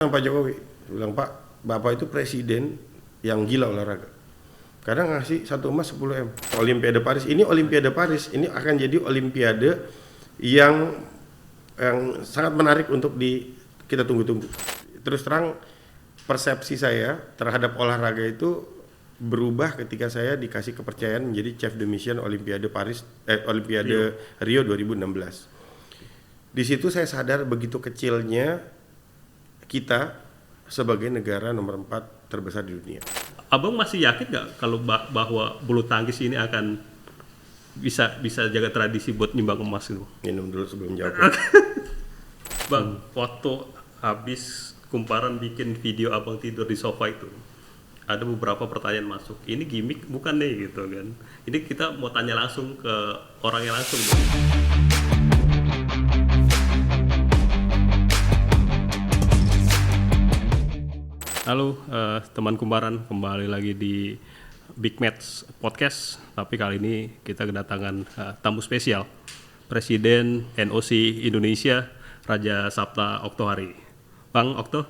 Pak Jokowi bilang, Pak, Bapak itu presiden yang gila olahraga. Kadang ngasih 1 emas 10 M. Olimpiade Paris ini akan jadi olimpiade yang sangat menarik untuk kita tunggu-tunggu. Terus terang persepsi saya terhadap olahraga itu berubah ketika saya dikasih kepercayaan menjadi chef de mission Olimpiade Rio 2016. Di situ saya sadar begitu kecilnya kita sebagai negara nomor 4 terbesar di dunia. Abang masih yakin nggak kalau bahwa bulu tangkis ini akan bisa jaga tradisi buat nyumbang emas itu? Minum dulu sebelum jawab. Bang, waktu habis Kumparan bikin video abang tidur di sofa itu, ada beberapa pertanyaan masuk. Ini gimmick bukan nih gitu kan? Ini kita mau tanya langsung ke orangnya langsung. Halo teman Kumparan, kembali lagi di Big Match Podcast. Tapi kali ini kita kedatangan tamu spesial, Presiden NOC Indonesia, Raja Sapta Oktohari. Bang Okto,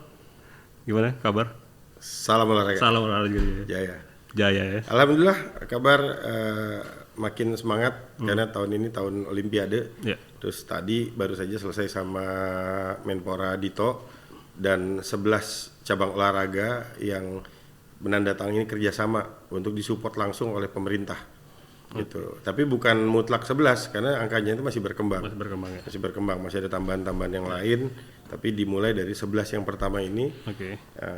gimana kabar? Salam olahraga. Salam olahraga. Jaya ya. Alhamdulillah kabar makin semangat karena tahun ini tahun Olimpiade. Ya. Terus tadi baru saja selesai sama Menpora Dito dan 11 cabang olahraga yang menandatangani kerjasama untuk disupport langsung oleh pemerintah. Gitu. Tapi bukan mutlak 11 karena angkanya itu masih berkembang. Masih berkembang, masih ada tambahan-tambahan yang lain. Tapi dimulai dari 11 yang pertama ini.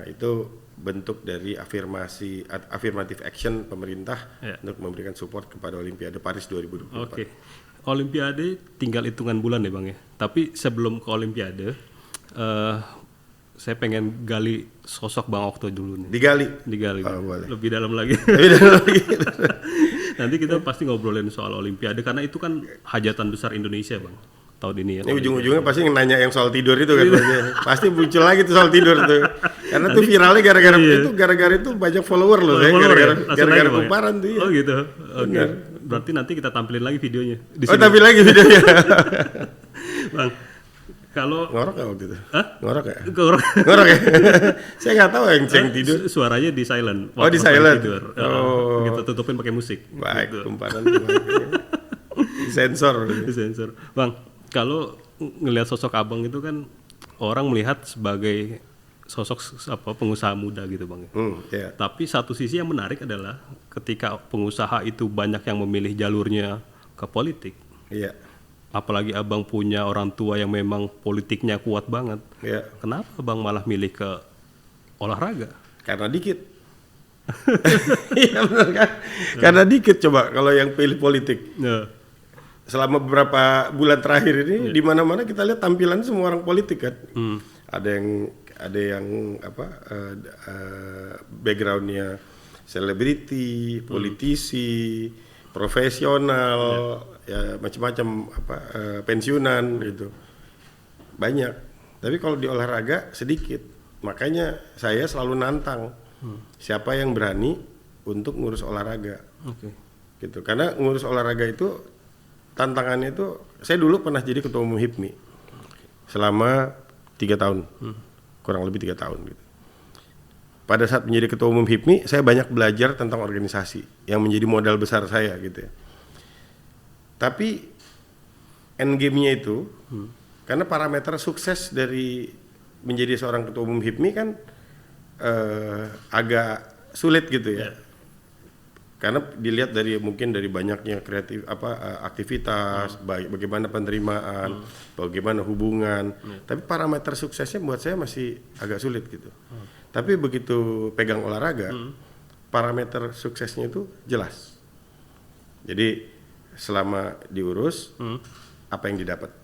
Itu bentuk dari affirmative action pemerintah untuk memberikan support kepada Olimpiade Paris 2024. Olimpiade tinggal hitungan bulan ya Bang ya. Tapi sebelum ke Olimpiade, saya pengen gali sosok Bang Okto dulu nih. Digali. Oh, boleh. Lebih dalam lagi. Nanti kita pasti ngobrolin soal Olimpiade karena itu kan hajatan besar Indonesia Bang tahun ini ya. Ini ujung-ujungnya pasti nanya yang soal tidur itu kan. Pasti muncul lagi tuh soal tidur tuh. Karena tuh viralnya gara-gara itu banyak follower loh. Gara-gara Kumparan tuh. Oh gitu. Oke. Berarti nanti kita tampilin lagi videonya. Tampil lagi videonya. Bang, kalau ngorok nggak waktu itu? Ngorok ya? Ngorok ya? Saya nggak tahu yang ceng tidur. Suaranya di silent. Di silent. Tidur. Kita tutupin pakai musik. Baik, gitu. Kumparan Sensor. Bang, kalau ngelihat sosok abang itu kan orang melihat sebagai sosok pengusaha muda gitu Bang. Yeah. Tapi satu sisi yang menarik adalah ketika pengusaha itu banyak yang memilih jalurnya ke politik. Iya. Yeah. Apalagi abang punya orang tua yang memang politiknya kuat banget. Yeah. Kenapa abang malah milih ke olahraga? Karena dikit. Iya benar kan? Karena dikit coba kalau yang pilih politik. Selama beberapa bulan terakhir ini di mana-mana kita lihat tampilan semua orang politik kan. Ada yang backgroundnya selebriti, politisi, profesional, ya macam-macam pensiunan gitu. Banyak. Tapi kalau di olahraga sedikit. Makanya saya selalu nantang siapa yang berani untuk ngurus olahraga. Gitu. Karena ngurus olahraga itu tantangannya itu, saya dulu pernah jadi ketua umum HIPMI selama 3 tahun, kurang lebih 3 tahun gitu. Pada saat menjadi ketua umum HIPMI, saya banyak belajar tentang organisasi yang menjadi modal besar saya gitu ya. Tapi endgame-nya itu, karena parameter sukses dari menjadi seorang ketua umum HIPMI kan agak sulit gitu ya. Karena dilihat mungkin dari banyaknya aktivitas, bagaimana penerimaan, bagaimana hubungan. Tapi parameter suksesnya buat saya masih agak sulit gitu. Tapi begitu pegang olahraga, parameter suksesnya itu jelas. Jadi selama diurus, apa yang didapat,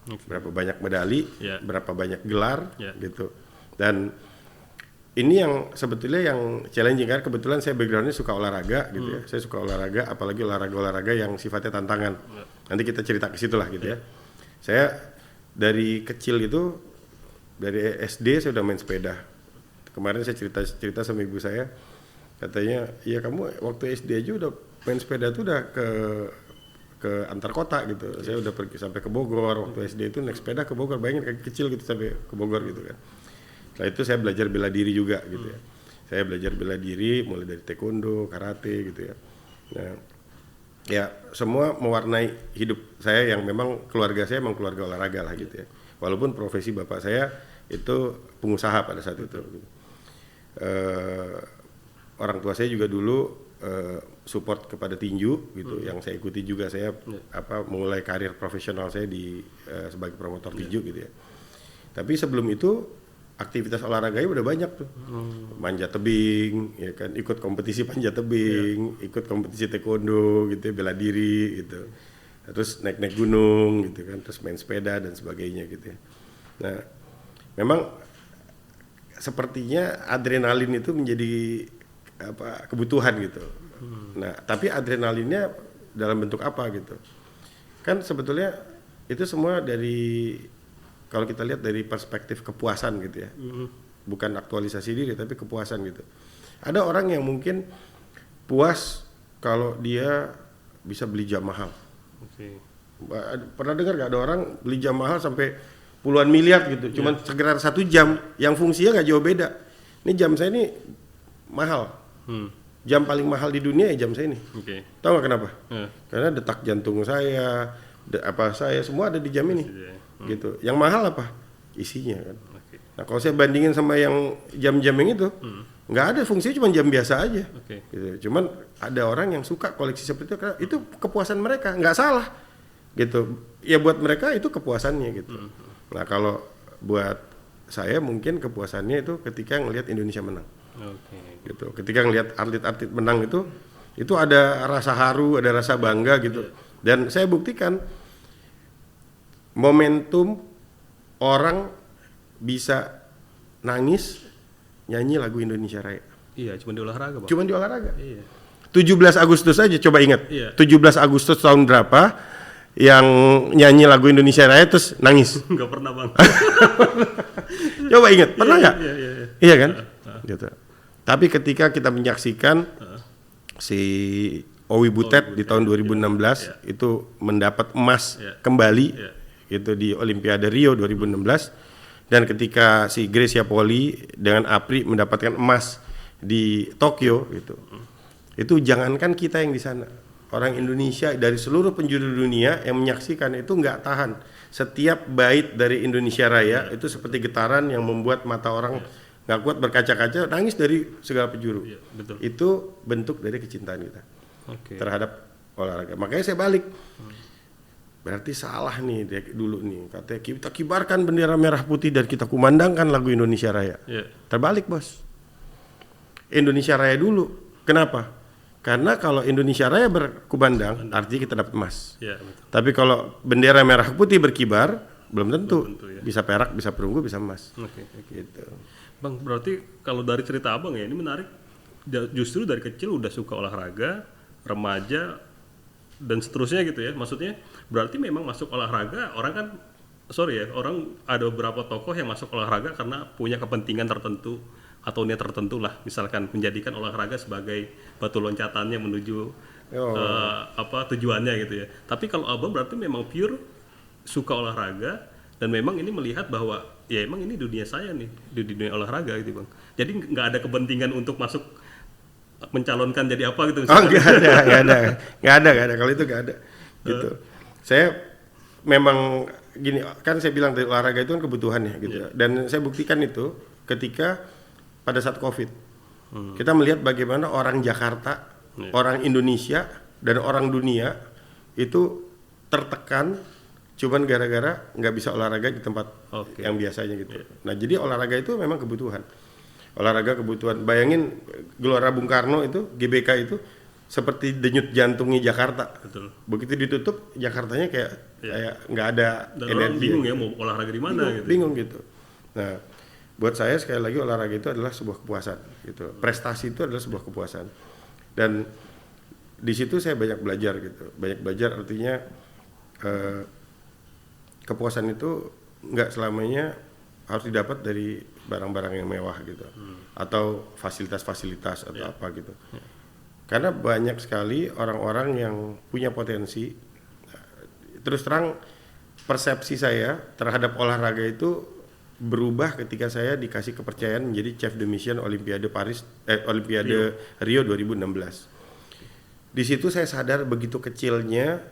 berapa banyak medali, berapa banyak gelar, gitu. Dan ini yang sebetulnya yang challenging karena kebetulan saya backgroundnya suka olahraga gitu ya. Saya suka olahraga, apalagi olahraga yang sifatnya tantangan. Nanti kita cerita ke situ lah gitu ya. Saya dari kecil itu, dari SD saya udah main sepeda. Kemarin saya cerita sama ibu saya, katanya, ya kamu waktu SD aja udah main sepeda tuh udah ke antar kota gitu. Saya udah pergi sampai ke Bogor waktu SD itu naik sepeda ke Bogor, bayangin kaki kecil gitu sampai ke Bogor gitu kan. Setelah itu saya belajar bela diri juga gitu ya. Saya belajar bela diri mulai dari taekwondo, karate gitu ya. Nah, ya semua mewarnai hidup saya yang memang keluarga saya memang keluarga olahraga lah gitu ya. Walaupun profesi bapak saya itu pengusaha pada saat itu. Gitu. Orang tua saya juga dulu support kepada tinju gitu, yang saya ikuti juga saya mulai karir profesional saya di sebagai promotor tinju gitu ya. Tapi sebelum itu aktivitas olahraganya udah banyak tuh, manjat tebing, ya kan, ikut kompetisi panjat tebing, ikut kompetisi taekwondo gitu, bela diri gitu, terus naik gunung gitu kan, terus main sepeda dan sebagainya gitu ya. Nah, memang sepertinya adrenalin itu menjadi kebutuhan gitu. Nah, tapi adrenalinnya dalam bentuk apa gitu? Kan sebetulnya itu semua dari, kalau kita lihat dari perspektif kepuasan gitu ya, bukan aktualisasi diri tapi kepuasan gitu. Ada orang yang mungkin puas kalau dia bisa beli jam mahal. Pernah dengar gak ada orang beli jam mahal sampai puluhan miliar gitu, cuman sekitar 1 jam yang fungsinya nggak jauh beda. Ini jam saya ini mahal, jam paling mahal di dunia ya jam saya ini. Tahu nggak kenapa? Karena detak jantung saya, saya semua ada di jam ini. Gitu. Yang mahal apa? Isinya kan. Nah, kalau saya bandingin sama yang jam-jam yang itu, nggak ada fungsinya, cuma jam biasa aja. Gitu. Cuman ada orang yang suka koleksi seperti itu, karena itu kepuasan mereka, nggak salah. Gitu. Ya buat mereka itu kepuasannya gitu. Nah, kalau buat saya mungkin kepuasannya itu ketika ngelihat Indonesia menang. Gitu. Ketika ngelihat atlet-atlet menang itu ada rasa haru, ada rasa bangga gitu. Dan saya buktikan momentum orang bisa nangis nyanyi lagu Indonesia Raya. Iya, cuma di olahraga, Bang. Cuma di olahraga. Iya. 17 Agustus aja, coba ingat. Iya. 17 Agustus tahun berapa yang nyanyi lagu Indonesia Raya terus nangis? Nggak pernah, Bang. Coba ingat, pernah nggak? Iya kan? Gitu. Tapi ketika kita menyaksikan si Owi Butet di tahun 2016 itu mendapat emas kembali itu di Olimpiade Rio 2016, dan ketika si Gracia Poli dengan Apri mendapatkan emas di Tokyo gitu. Itu jangankan kita yang di sana, orang Indonesia dari seluruh penjuru dunia yang menyaksikan itu nggak tahan. Setiap bait dari Indonesia Raya itu seperti getaran yang membuat mata orang nggak kuat berkaca-kaca, nangis dari segala penjuru. Betul. Itu bentuk dari kecintaan kita terhadap olahraga. Makanya saya balik. Berarti salah nih dulu nih, katanya kita kibarkan bendera merah putih dan kita kumandangkan lagu Indonesia Raya. Terbalik, bos. Indonesia Raya dulu. Kenapa? Karena kalau Indonesia Raya berkumandang, artinya kita dapat emas. Tapi kalau bendera merah putih berkibar, belum tentu. Bisa perak, bisa perunggu, bisa emas. Gitu. Bang, berarti kalau dari cerita Abang ya, ini menarik. Justru dari kecil udah suka olahraga, remaja, dan seterusnya gitu ya. Maksudnya berarti memang masuk olahraga, orang kan, orang ada beberapa tokoh yang masuk olahraga karena punya kepentingan tertentu atau niat tertentu lah, misalkan menjadikan olahraga sebagai batu loncatannya menuju tujuannya gitu ya. Tapi kalau Abang berarti memang pure suka olahraga dan memang ini melihat bahwa ya emang ini dunia saya nih, di dunia olahraga gitu, Bang. Jadi nggak ada kepentingan untuk masuk mencalonkan jadi apa gitu. Nggak ada. Kalau itu nggak ada. Gitu. Saya memang gini, kan saya bilang dari olahraga itu kan kebutuhan ya gitu. Dan saya buktikan itu ketika pada saat COVID. Kita melihat bagaimana orang Jakarta, orang Indonesia dan orang dunia itu tertekan cuman gara-gara nggak bisa olahraga di tempat yang biasanya gitu. Nah, jadi olahraga itu memang kebutuhan. Olahraga kebutuhan. Bayangin Gelora Bung Karno itu, GBK itu seperti denyut jantungnya Jakarta. Betul. Begitu ditutup, Jakartanya kayak nggak ada dan energi. Orang bingung ya mau olahraga di mana gitu. Bingung gitu. Nah, buat saya sekali lagi olahraga itu adalah sebuah kepuasan gitu. Prestasi itu adalah sebuah kepuasan. Dan di situ saya banyak belajar gitu. Banyak belajar artinya kepuasan itu nggak selamanya harus didapat dari barang-barang yang mewah gitu, atau fasilitas-fasilitas atau apa gitu. Karena banyak sekali orang-orang yang punya potensi. Terus terang persepsi saya terhadap olahraga itu berubah ketika saya dikasih kepercayaan menjadi chef de mission Olimpiade Olimpiade Rio 2016. Di situ saya sadar begitu kecilnya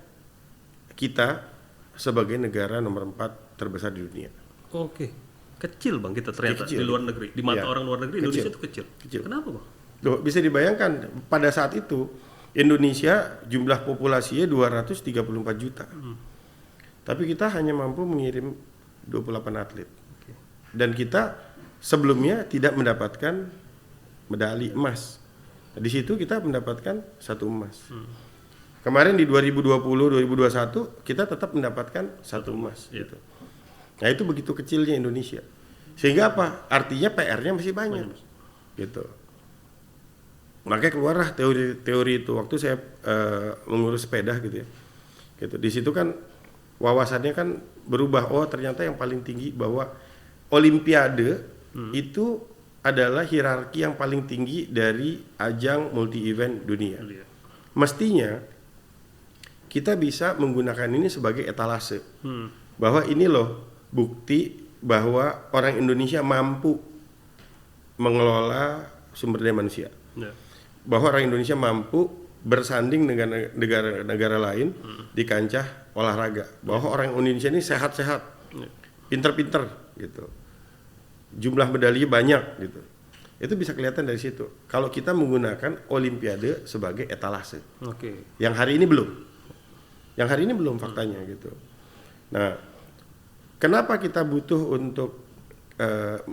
kita sebagai negara nomor 4 terbesar di dunia. Oke. Kecil Bang kita ternyata Kecil. di luar negeri. Di mata Iya. orang luar negeri Kecil. Indonesia itu kecil. Kecil. Kenapa Bang? Loh, bisa dibayangkan pada saat itu Indonesia jumlah populasinya 234 juta. Tapi kita hanya mampu mengirim 28 atlet. Dan kita sebelumnya tidak mendapatkan medali emas. Di situ kita mendapatkan 1 emas. Kemarin di 2020-2021 kita tetap mendapatkan 1 emas. Iya. Gitu. Nah itu begitu kecilnya Indonesia. Sehingga apa? Artinya PR-nya masih banyak. Gitu. Makanya keluarlah teori itu waktu saya mengurus sepeda gitu ya. Gitu. Di situ kan wawasannya kan berubah. Oh ternyata yang paling tinggi bahwa Olimpiade itu adalah hierarki yang paling tinggi dari ajang multi event dunia. Mestinya kita bisa menggunakan ini sebagai etalase bahwa ini loh bukti bahwa orang Indonesia mampu mengelola sumber daya manusia. Bahwa orang Indonesia mampu bersanding dengan negara-negara lain di kancah olahraga. Bahwa orang Indonesia ini sehat-sehat, pinter-pinter gitu. Jumlah medali banyak gitu. Itu bisa kelihatan dari situ. Kalau kita menggunakan Olimpiade sebagai etalase. Yang hari ini belum. Yang hari ini belum faktanya gitu. Nah, kenapa kita butuh untuk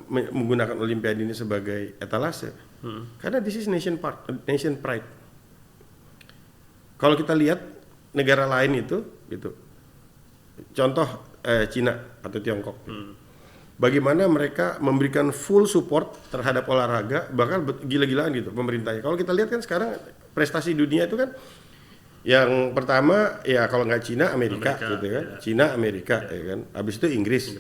menggunakan Olimpiade ini sebagai etalase? Karena this is nation pride. Kalau kita lihat negara lain itu, gitu. Contoh Cina atau Tiongkok. Bagaimana mereka memberikan full support terhadap olahraga, bahkan gila-gilaan gitu pemerintahnya. Kalau kita lihat kan sekarang prestasi dunia itu kan yang pertama ya kalau nggak Cina Amerika gitu kan, ya. Cina Amerika ya kan, habis itu Inggris.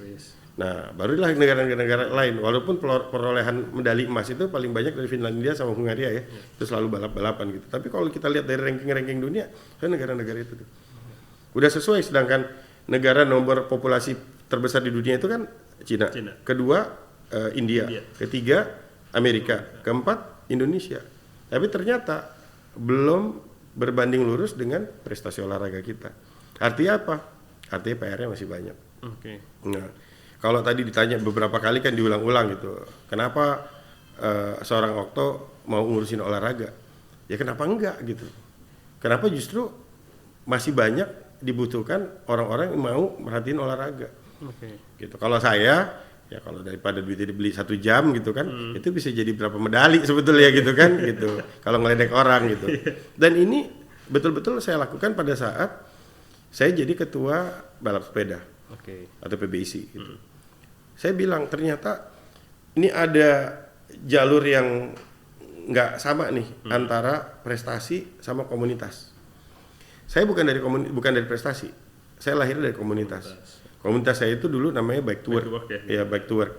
Nah barulah negara-negara lain. Walaupun perolehan medali emas itu paling banyak dari Finlandia sama Hungaria ya, itu selalu balap-balapan gitu. Tapi kalau kita lihat dari ranking-ranking dunia, kan negara-negara itu tuh udah sesuai. Sedangkan negara nomor populasi terbesar di dunia itu kan Cina. Kedua India. Ketiga Amerika. Keempat Indonesia. Tapi ternyata belum berbanding lurus dengan prestasi olahraga kita. Artinya apa? Artinya PR-nya masih banyak. Nah, kalau tadi ditanya beberapa kali kan diulang-ulang gitu. Kenapa seorang Okto mau ngurusin olahraga? Ya kenapa enggak gitu? Kenapa justru masih banyak dibutuhkan orang-orang yang mau merhatiin olahraga? Gitu. Kalau saya ya kalau daripada duitnya dibeli 1 jam gitu kan, itu bisa jadi berapa medali sebetulnya gitu kan, gitu. Kalau ngeledek orang gitu. Dan ini betul-betul saya lakukan pada saat saya jadi ketua balap sepeda atau PBIC gitu. Saya bilang ternyata ini ada jalur yang nggak sama nih antara prestasi sama komunitas. Saya bukan dari prestasi, saya lahir dari komunitas. Komunitas saya itu dulu namanya Bike to Work, Bike to Work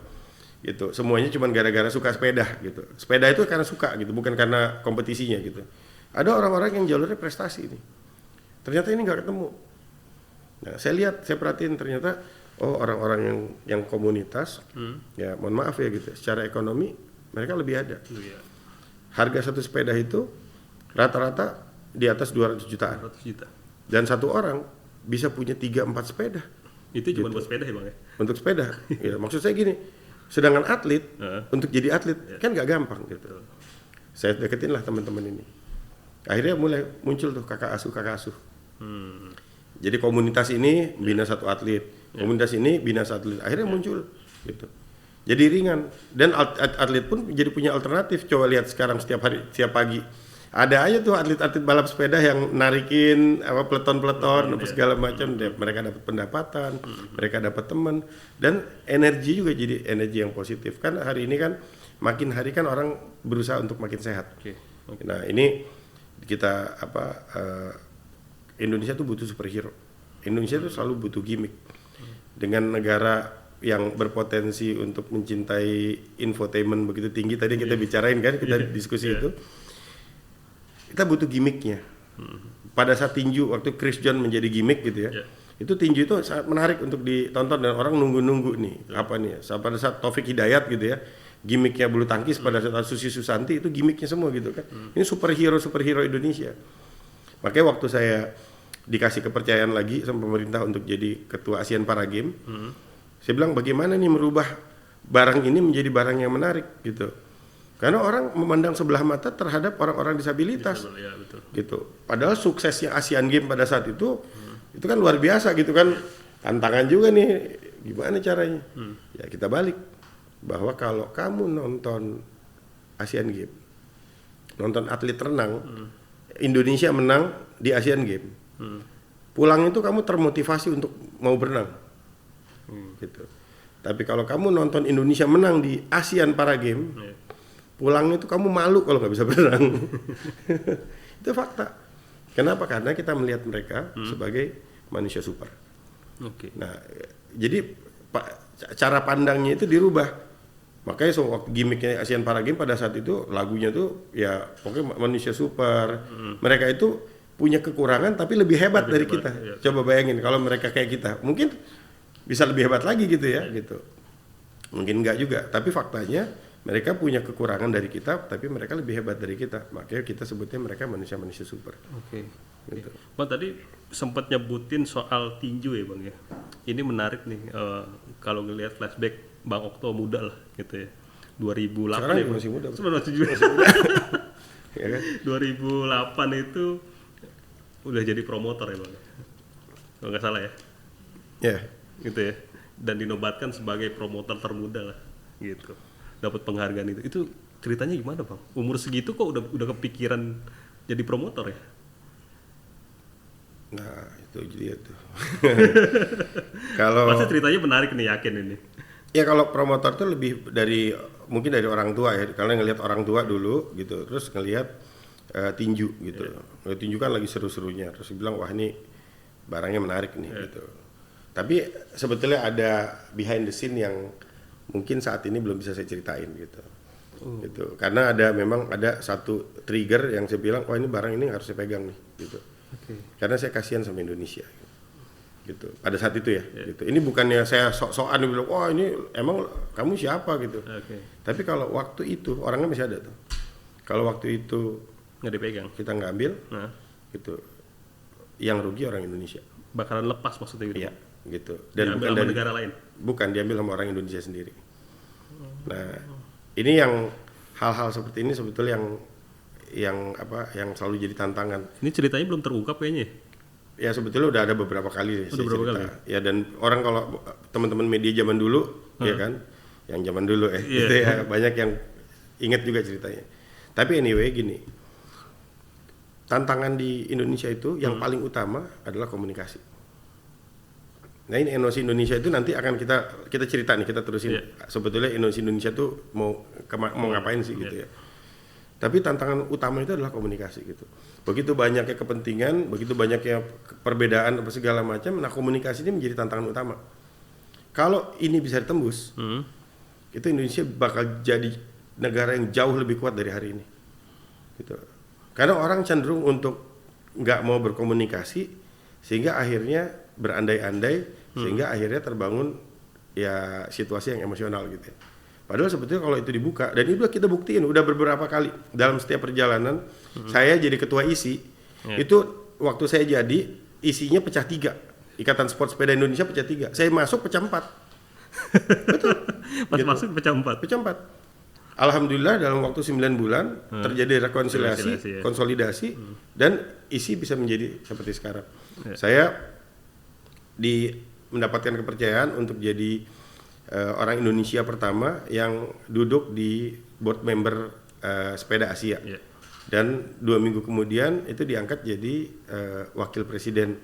gitu. Semuanya cuma gara-gara suka sepeda gitu. Sepeda itu karena suka gitu, bukan karena kompetisinya gitu. Ada orang-orang yang jalurnya prestasi ini. Ternyata ini nggak ketemu. Nah, saya perhatiin ternyata orang-orang yang komunitas, ya mohon maaf ya gitu. Secara ekonomi mereka lebih ada. Harga satu sepeda itu rata-rata di atas 200 jutaan. Dan satu orang bisa punya 3-4 sepeda. Itu cuma buat sepeda ya Bang ya? Untuk sepeda. Ya, maksud saya gini, sedangkan atlet untuk jadi atlet kan nggak gampang gitu. Saya deketin lah teman-teman ini. Akhirnya mulai muncul tuh kakak asuh. Jadi komunitas ini bina satu atlet, komunitas ini bina satu atlet. Akhirnya muncul gitu. Jadi ringan dan atlet pun jadi punya alternatif. Coba lihat sekarang setiap pagi ada aja tuh atlet-atlet balap sepeda yang narikin peleton-peleton segala macam. Mereka dapat pendapatan, mereka dapat teman, dan energi juga jadi energi yang positif. Kan hari ini kan makin hari kan orang berusaha untuk makin sehat. Nah ini kita Indonesia tuh butuh superhero. Indonesia tuh selalu butuh gimmick. Dengan negara yang berpotensi untuk mencintai infotainment begitu tinggi, tadi kita bicarain kan, kita diskusi itu. Kita butuh gimmicknya. Pada saat tinju waktu Chris John menjadi gimmick gitu ya. Itu tinju itu sangat menarik untuk ditonton dan orang nunggu-nunggu nih apa nih. Pada saat Taufik Hidayat gitu ya, gimmicknya bulu tangkis, pada saat Susi Susanti itu gimmicknya semua gitu kan. Ini superhero Indonesia. Makanya waktu saya dikasih kepercayaan lagi sama pemerintah untuk jadi ketua ASEAN Para Games, saya bilang bagaimana nih merubah barang ini menjadi barang yang menarik gitu. Karena orang memandang sebelah mata terhadap orang-orang disabilitas, ya, betul. gitu. Padahal suksesnya ASEAN Games pada saat itu kan luar biasa gitu kan. Tantangan juga nih, gimana caranya? Ya kita balik bahwa kalau kamu nonton ASEAN Games, nonton atlet renang, Indonesia menang di ASEAN Games, pulang itu kamu termotivasi untuk mau berenang, gitu. Tapi kalau kamu nonton Indonesia menang di ASEAN Para Games, pulang itu kamu malu kalau nggak bisa berenang. Itu fakta. Kenapa? Karena kita melihat mereka sebagai manusia super. Nah, jadi cara pandangnya itu dirubah. Makanya waktu gimmicknya ASEAN Para Games pada saat itu lagunya tuh ya pokoknya manusia super. Mereka itu punya kekurangan tapi lebih hebat dari kita. Ya. Coba bayangin kalau mereka kayak kita, mungkin bisa lebih hebat lagi gitu ya, gitu. Mungkin enggak juga, tapi faktanya mereka punya kekurangan dari kita, tapi mereka lebih hebat dari kita. Makanya kita sebutnya mereka manusia-manusia super. Gitu. Bang tadi sempat nyebutin soal tinju ya Bang ya. Ini menarik nih kalau ngelihat flashback Bang Okto muda lah gitu ya. 2008 sekarang ya masih muda. Masih muda. Ya kan? 2008 itu udah jadi promotor ya Bang. Kalau nggak salah ya. Ya. Gitu ya. Dan dinobatkan sebagai promotor termuda lah gitu. Dapat penghargaan itu. Itu ceritanya gimana Bang? Umur segitu kok udah kepikiran jadi promotor ya? Nah, itu dia tuh. Kalau pasti ceritanya menarik nih, yakin ini. Ya kalau promotor tuh lebih dari mungkin dari orang tua ya, karena ngelihat orang tua dulu gitu, terus ngelihat tinju gitu. Tinju kan lagi seru-serunya, terus bilang wah ini barangnya menarik nih gitu. Tapi sebetulnya ada behind the scene yang mungkin saat ini belum bisa saya ceritain gitu. Gitu. Karena memang ada satu trigger yang saya bilang wah ini barang ini harus saya pegang nih gitu. Karena saya kasihan sama Indonesia gitu. Pada saat itu ya gitu. Ini bukannya saya sok-sokan bilang wah ini emang kamu siapa gitu. Tapi kalau waktu itu orangnya masih ada tuh. Kalau waktu itu nggak dipegang, kita nggak ambil gitu, yang rugi orang Indonesia. Bakalan lepas maksudnya gitu. Iya, gitu. Dan diambil bukan dari negara lain. Bukan, diambil sama orang Indonesia sendiri. Nah, ini yang hal-hal seperti ini sebetulnya yang selalu jadi tantangan. Ini ceritanya belum terungkap kayaknya. Ya sebetulnya udah ada beberapa kali saya cerita. Ya dan orang kalau teman-teman media zaman dulu ya kan, yang zaman dulu gitu ya banyak yang ingat juga ceritanya. Tapi anyway gini, tantangan di Indonesia itu yang paling utama adalah komunikasi. Nah ini NOC Indonesia itu nanti akan kita cerita nih, kita terusin sebetulnya NOC Indonesia tuh mau ngapain sih gitu ya. Tapi tantangan utama itu adalah komunikasi gitu. Begitu banyaknya kepentingan, begitu banyaknya perbedaan apa segala macam, nah komunikasi ini menjadi tantangan utama. Kalau ini bisa ditembus, itu Indonesia bakal jadi negara yang jauh lebih kuat dari hari ini. Gitu. Karena orang cenderung untuk nggak mau berkomunikasi, sehingga akhirnya berandai-andai, sehingga akhirnya terbangun ya situasi yang emosional gitu ya. Padahal sebetulnya kalau itu dibuka, dan itu kita buktiin udah beberapa kali dalam setiap perjalanan saya jadi ketua ISI, itu waktu saya jadi isinya pecah 3, Ikatan Sport Sepeda Indonesia pecah 3, saya masuk pecah 4. Betul. Pas gitu. Masuk pecah 4. Pecah 4. Alhamdulillah dalam waktu 9 bulan terjadi rekonsiliasi, konsolidasi, dan ISI bisa menjadi seperti sekarang. Saya mendapatkan kepercayaan untuk jadi orang Indonesia pertama yang duduk di board member Sepeda Asia. Dan 2 minggu kemudian itu diangkat jadi wakil presiden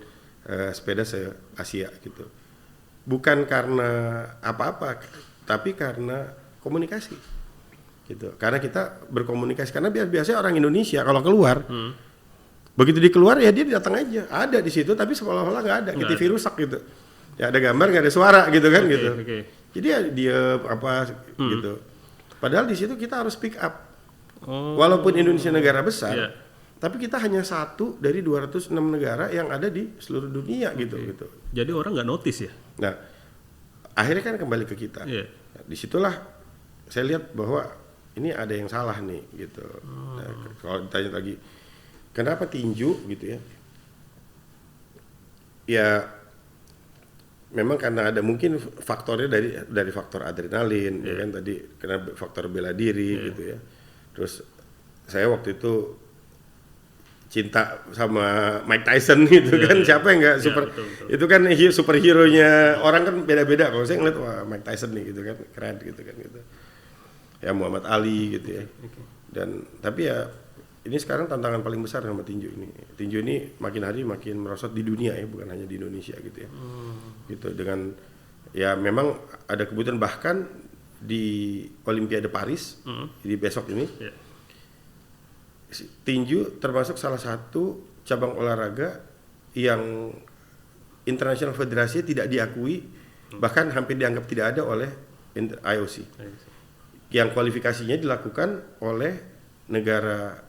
sepeda se-Asia gitu. Bukan karena apa-apa, tapi karena komunikasi gitu. Karena kita berkomunikasi, karena biasanya orang Indonesia kalau keluar begitu dikeluar ya dia datang aja, ada di situ tapi seolah-olah nggak ada, kayak TV rusak gitu. Ya ada gambar nggak ada suara gitu kan gitu. Jadi ya dia gitu. Padahal di situ kita harus pick up. Walaupun Indonesia negara besar, Tapi kita hanya satu dari 206 negara yang ada di seluruh dunia gitu. Jadi orang nggak notice ya? Nah, akhirnya kan kembali ke kita. Iya. Nah, disitulah saya lihat bahwa ini ada yang salah nih gitu. Nah, kalau ditanya lagi, kenapa tinju gitu ya? Ya, memang karena ada mungkin faktornya dari faktor adrenalin, ya kan tadi karena faktor bela diri gitu ya. Terus saya waktu itu cinta sama Mike Tyson gitu kan, siapa yang nggak super, betul. itu kan superhero-nya orang kan beda-beda. Kalau saya ngeliat wah Mike Tyson nih gitu kan, keren gitu kan gitu. Ya Muhammad Ali gitu ya. Dan tapi ya ini sekarang tantangan paling besar sama tinju ini. Tinju ini makin hari makin merosot di dunia ya, bukan hanya di Indonesia gitu ya. Gitu dengan ya memang ada kebutuhan bahkan di Olimpiade Paris di besok ini. Tinju termasuk salah satu cabang olahraga yang international federasi tidak diakui, bahkan hampir dianggap tidak ada oleh IOC. Yang kualifikasinya dilakukan oleh negara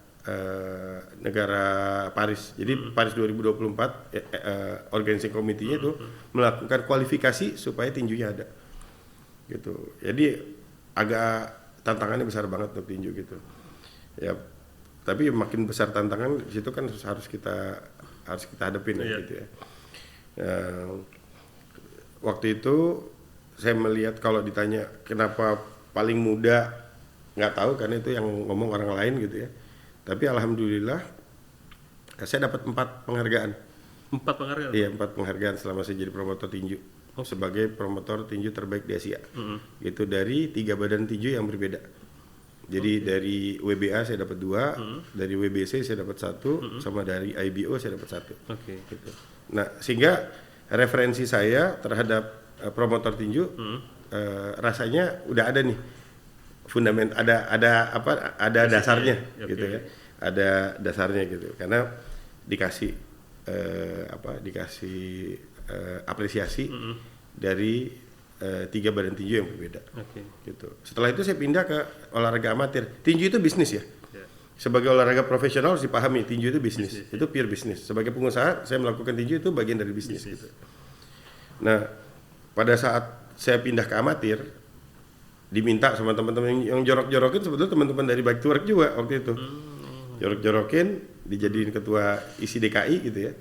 Paris. Jadi Paris 2024 organizing committee-nya itu melakukan kualifikasi supaya tinjunya ada. Gitu. Jadi agak tantangannya besar banget untuk tinju gitu. Ya, tapi makin besar tantangan di situ kan harus kita hadapin gitu ya. Waktu itu saya melihat kalau ditanya kenapa paling muda, nggak tahu karena itu yang ngomong orang lain gitu ya. Tapi alhamdulillah saya dapat 4 penghargaan. 4 penghargaan? Iya, 4 penghargaan selama saya jadi promotor tinju. Sebagai promotor tinju terbaik di Asia. Itu dari 3 badan tinju yang berbeda. Jadi dari WBA saya dapat 2, dari WBC saya dapat 1, sama dari IBO saya dapat 1. Gitu. Nah, sehingga referensi saya terhadap promotor tinju rasanya udah ada nih fundament, ada dasarnya gitu ya, ada dasarnya gitu, karena dikasih apresiasi dari 3 badan tinju yang berbeda. Gitu. Setelah itu saya pindah ke olahraga amatir. Tinju itu bisnis ya. Sebagai olahraga profesional harus dipahami tinju itu bisnis. Itu pure bisnis. Sebagai pengusaha saya melakukan tinju itu bagian dari bisnis. Gitu. Nah, pada saat saya pindah ke amatir, diminta sama teman-teman yang jorok-jorokin, sebetulnya teman-teman dari Bike to Work juga waktu itu. Jorok-jorokin, dijadiin ketua ISI DKI gitu ya.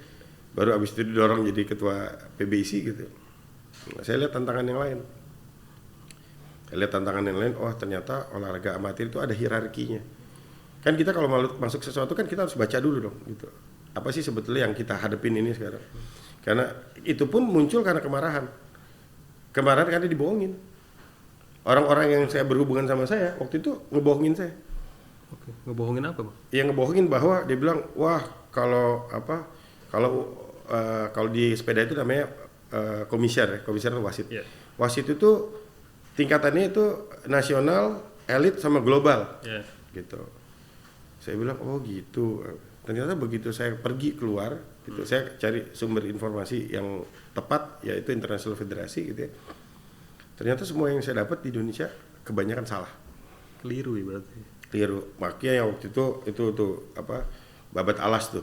Baru abis itu didorong jadi ketua PBISI gitu. Nah, saya lihat tantangan yang lain. Oh ternyata olahraga amatir itu ada hierarkinya. Kan kita kalau masuk sesuatu kan kita harus baca dulu dong gitu. Apa sih sebetulnya yang kita hadapin ini sekarang? Karena itu pun muncul karena kemarahan. Kemarahan karena dibohongin. Orang-orang yang saya berhubungan sama saya waktu itu ngebohongin saya. Ngebohongin apa, Bang? Yang ngebohongin bahwa dia bilang, wah kalau di sepeda itu namanya komisar wasit. Wasit itu tingkatannya itu nasional, elit sama global. Gitu. Saya bilang oh gitu. Ternyata begitu saya pergi keluar, gitu, saya cari sumber informasi yang tepat, yaitu International Federasi gitu ya. Ternyata semua yang saya dapat di Indonesia kebanyakan salah. Keliru ya berarti. Keliru. Makanya yang waktu itu babat alas tuh.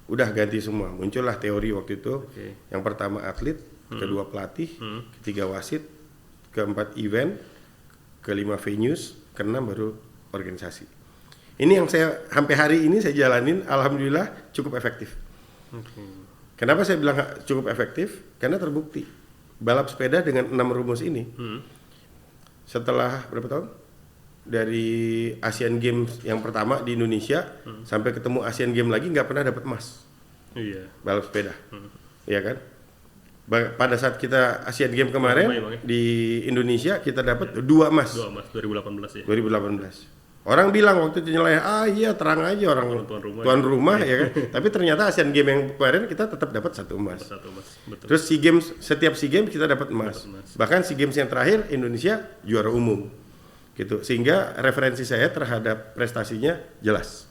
Udah ganti semua. Muncullah teori waktu itu. Yang pertama atlet, kedua pelatih, ketiga wasit, keempat event, kelima venues, keenam baru organisasi. Ini yang saya sampai hari ini saya jalanin, alhamdulillah cukup efektif. Kenapa saya bilang cukup efektif? Karena terbukti balap sepeda dengan 6 rumus ini. Setelah berapa tahun? Dari Asian Games yang pertama di Indonesia sampai ketemu Asian Games lagi nggak pernah dapat emas. Balap sepeda. Iya kan? Pada saat kita Asian Games kemarin di Indonesia kita dapat 2 emas. 2 emas 2018 ya. 2018. Orang bilang waktu itu nyeleh, iya terang aja orang tuan rumah ya kan. Tapi ternyata Asian Games yang kemarin kita tetap dapat 1 emas. Betul. Terus setiap SEA Games kita dapat emas. Bahkan SEA Games yang terakhir Indonesia juara umum. Gitu. Sehingga referensi saya terhadap prestasinya jelas.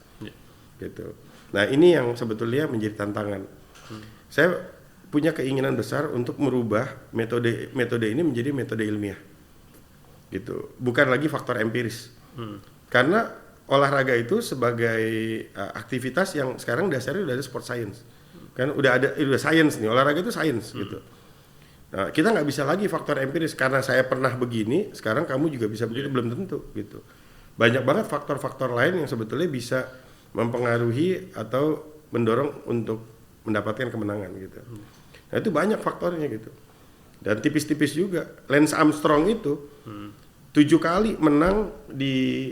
Gitu. Nah, ini yang sebetulnya menjadi tantangan. Saya punya keinginan besar untuk merubah metode ini menjadi metode ilmiah. Gitu. Bukan lagi faktor empiris. Karena olahraga itu sebagai aktivitas yang sekarang dasarnya udah ada sport science. Kan udah science nih, olahraga itu science gitu. Nah, kita nggak bisa lagi faktor empiris karena saya pernah begini, sekarang kamu juga bisa begitu, belum tentu gitu. Banyak banget faktor-faktor lain yang sebetulnya bisa mempengaruhi atau mendorong untuk mendapatkan kemenangan gitu. Nah, itu banyak faktornya gitu. Dan tipis-tipis juga. Lance Armstrong itu 7 kali menang di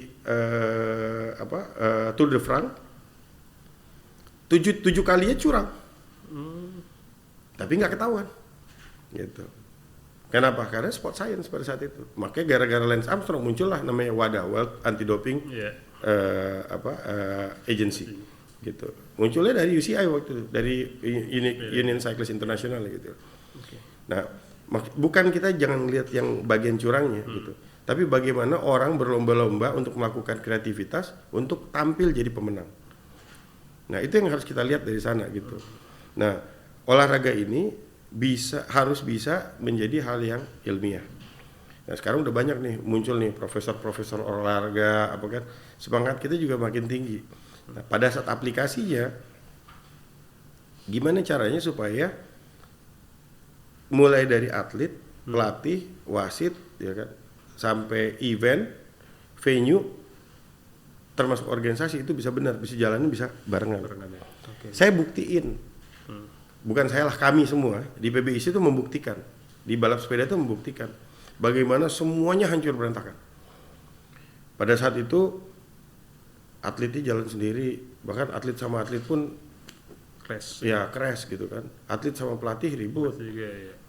Tour de France. 7 kalinya curang. Tapi nggak ketahuan. Gitu. Kenapa? Karena sport science pada saat itu. Makanya gara-gara Lance Armstrong muncullah namanya WADA, World Anti-Doping Agency. Gitu. Munculnya dari UCI waktu itu, dari Union Cyclist International gitu. Nah, bukan kita jangan lihat yang bagian curangnya gitu. Tapi bagaimana orang berlomba-lomba untuk melakukan kreativitas untuk tampil jadi pemenang. Nah, itu yang harus kita lihat dari sana gitu. Nah, olahraga ini harus bisa menjadi hal yang ilmiah. Nah, sekarang udah banyak nih muncul nih profesor-profesor olahraga apa kan, semangat kita juga makin tinggi. Nah, pada saat aplikasinya gimana caranya supaya mulai dari atlet, pelatih, wasit ya kan, sampai event, venue termasuk organisasi itu bisa benar, bisa jalannya bisa barengan. Saya buktiin. Bukan saya lah, kami semua di PBIC itu membuktikan, di balap sepeda itu membuktikan bagaimana semuanya hancur berantakan. Pada saat itu atletnya jalan sendiri, bahkan atlet sama atlet pun crash gitu kan. Atlet sama pelatih ribut,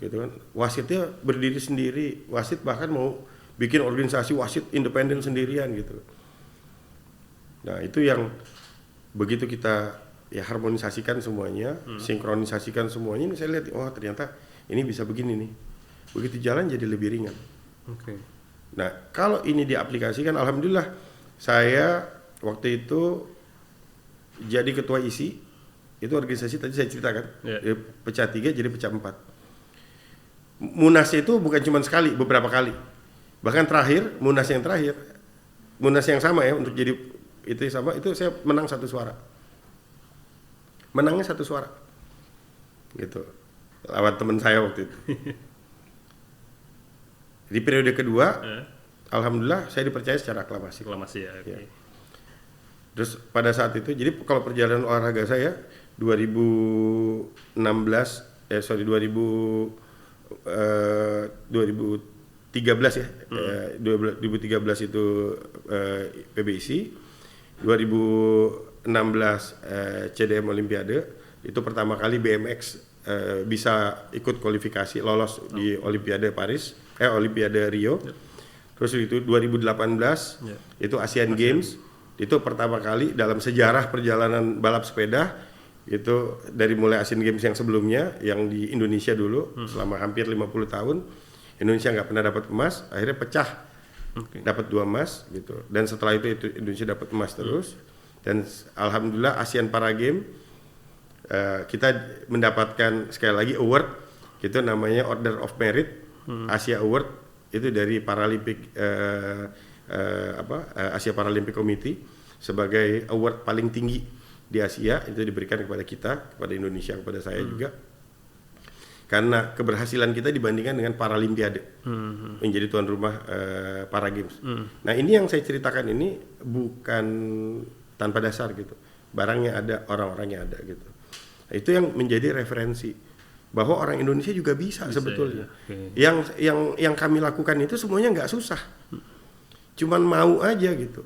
gitu kan. Wasitnya berdiri sendiri, wasit bahkan mau bikin organisasi wasit independen sendirian gitu. Nah, itu yang begitu kita harmonisasikan semuanya, sinkronisasikan semuanya, ini saya lihat, oh ternyata ini bisa begini nih. Begitu jalan jadi lebih ringan. Nah, kalau ini diaplikasikan, alhamdulillah saya waktu itu jadi ketua ISI, itu organisasi tadi saya ceritakan, pecah 3 jadi pecah 4. Munasnya itu bukan cuma sekali, beberapa kali. Bahkan terakhir, Munas yang terakhir, Munas yang sama ya, untuk jadi itu sama, itu saya menang 1 suara. Menangnya 1 suara gitu, lawan teman saya waktu itu. Di periode kedua alhamdulillah saya dipercaya secara aklamasi ya. Terus pada saat itu, jadi kalau perjalanan olahraga saya 2013 ya, 2013 itu PBIC, 2016 CDM Olimpiade, itu pertama kali BMX bisa ikut kualifikasi lolos di Olimpiade Olimpiade Rio. Terus itu 2018 itu Asian Games, itu pertama kali dalam sejarah perjalanan balap sepeda, itu dari mulai Asian Games yang sebelumnya yang di Indonesia dulu selama hampir 50 tahun Indonesia nggak pernah dapat emas, akhirnya pecah dapat 2 emas gitu, dan setelah itu Indonesia dapat emas terus. Dan alhamdulillah Asian Para Games kita mendapatkan sekali lagi award, itu namanya Order of Merit Asia Award, itu dari Paralympic Asia Paralympic Committee, sebagai award paling tinggi di Asia, itu diberikan kepada kita, kepada Indonesia, kepada saya juga, karena keberhasilan kita dibandingkan dengan Paralimpiade menjadi tuan rumah Para Games. Nah, ini yang saya ceritakan ini bukan tanpa dasar gitu, barangnya ada, orang-orangnya ada gitu. Nah, itu yang menjadi referensi bahwa orang Indonesia juga bisa sebetulnya. Yang kami lakukan itu semuanya nggak susah, cuman mau aja gitu.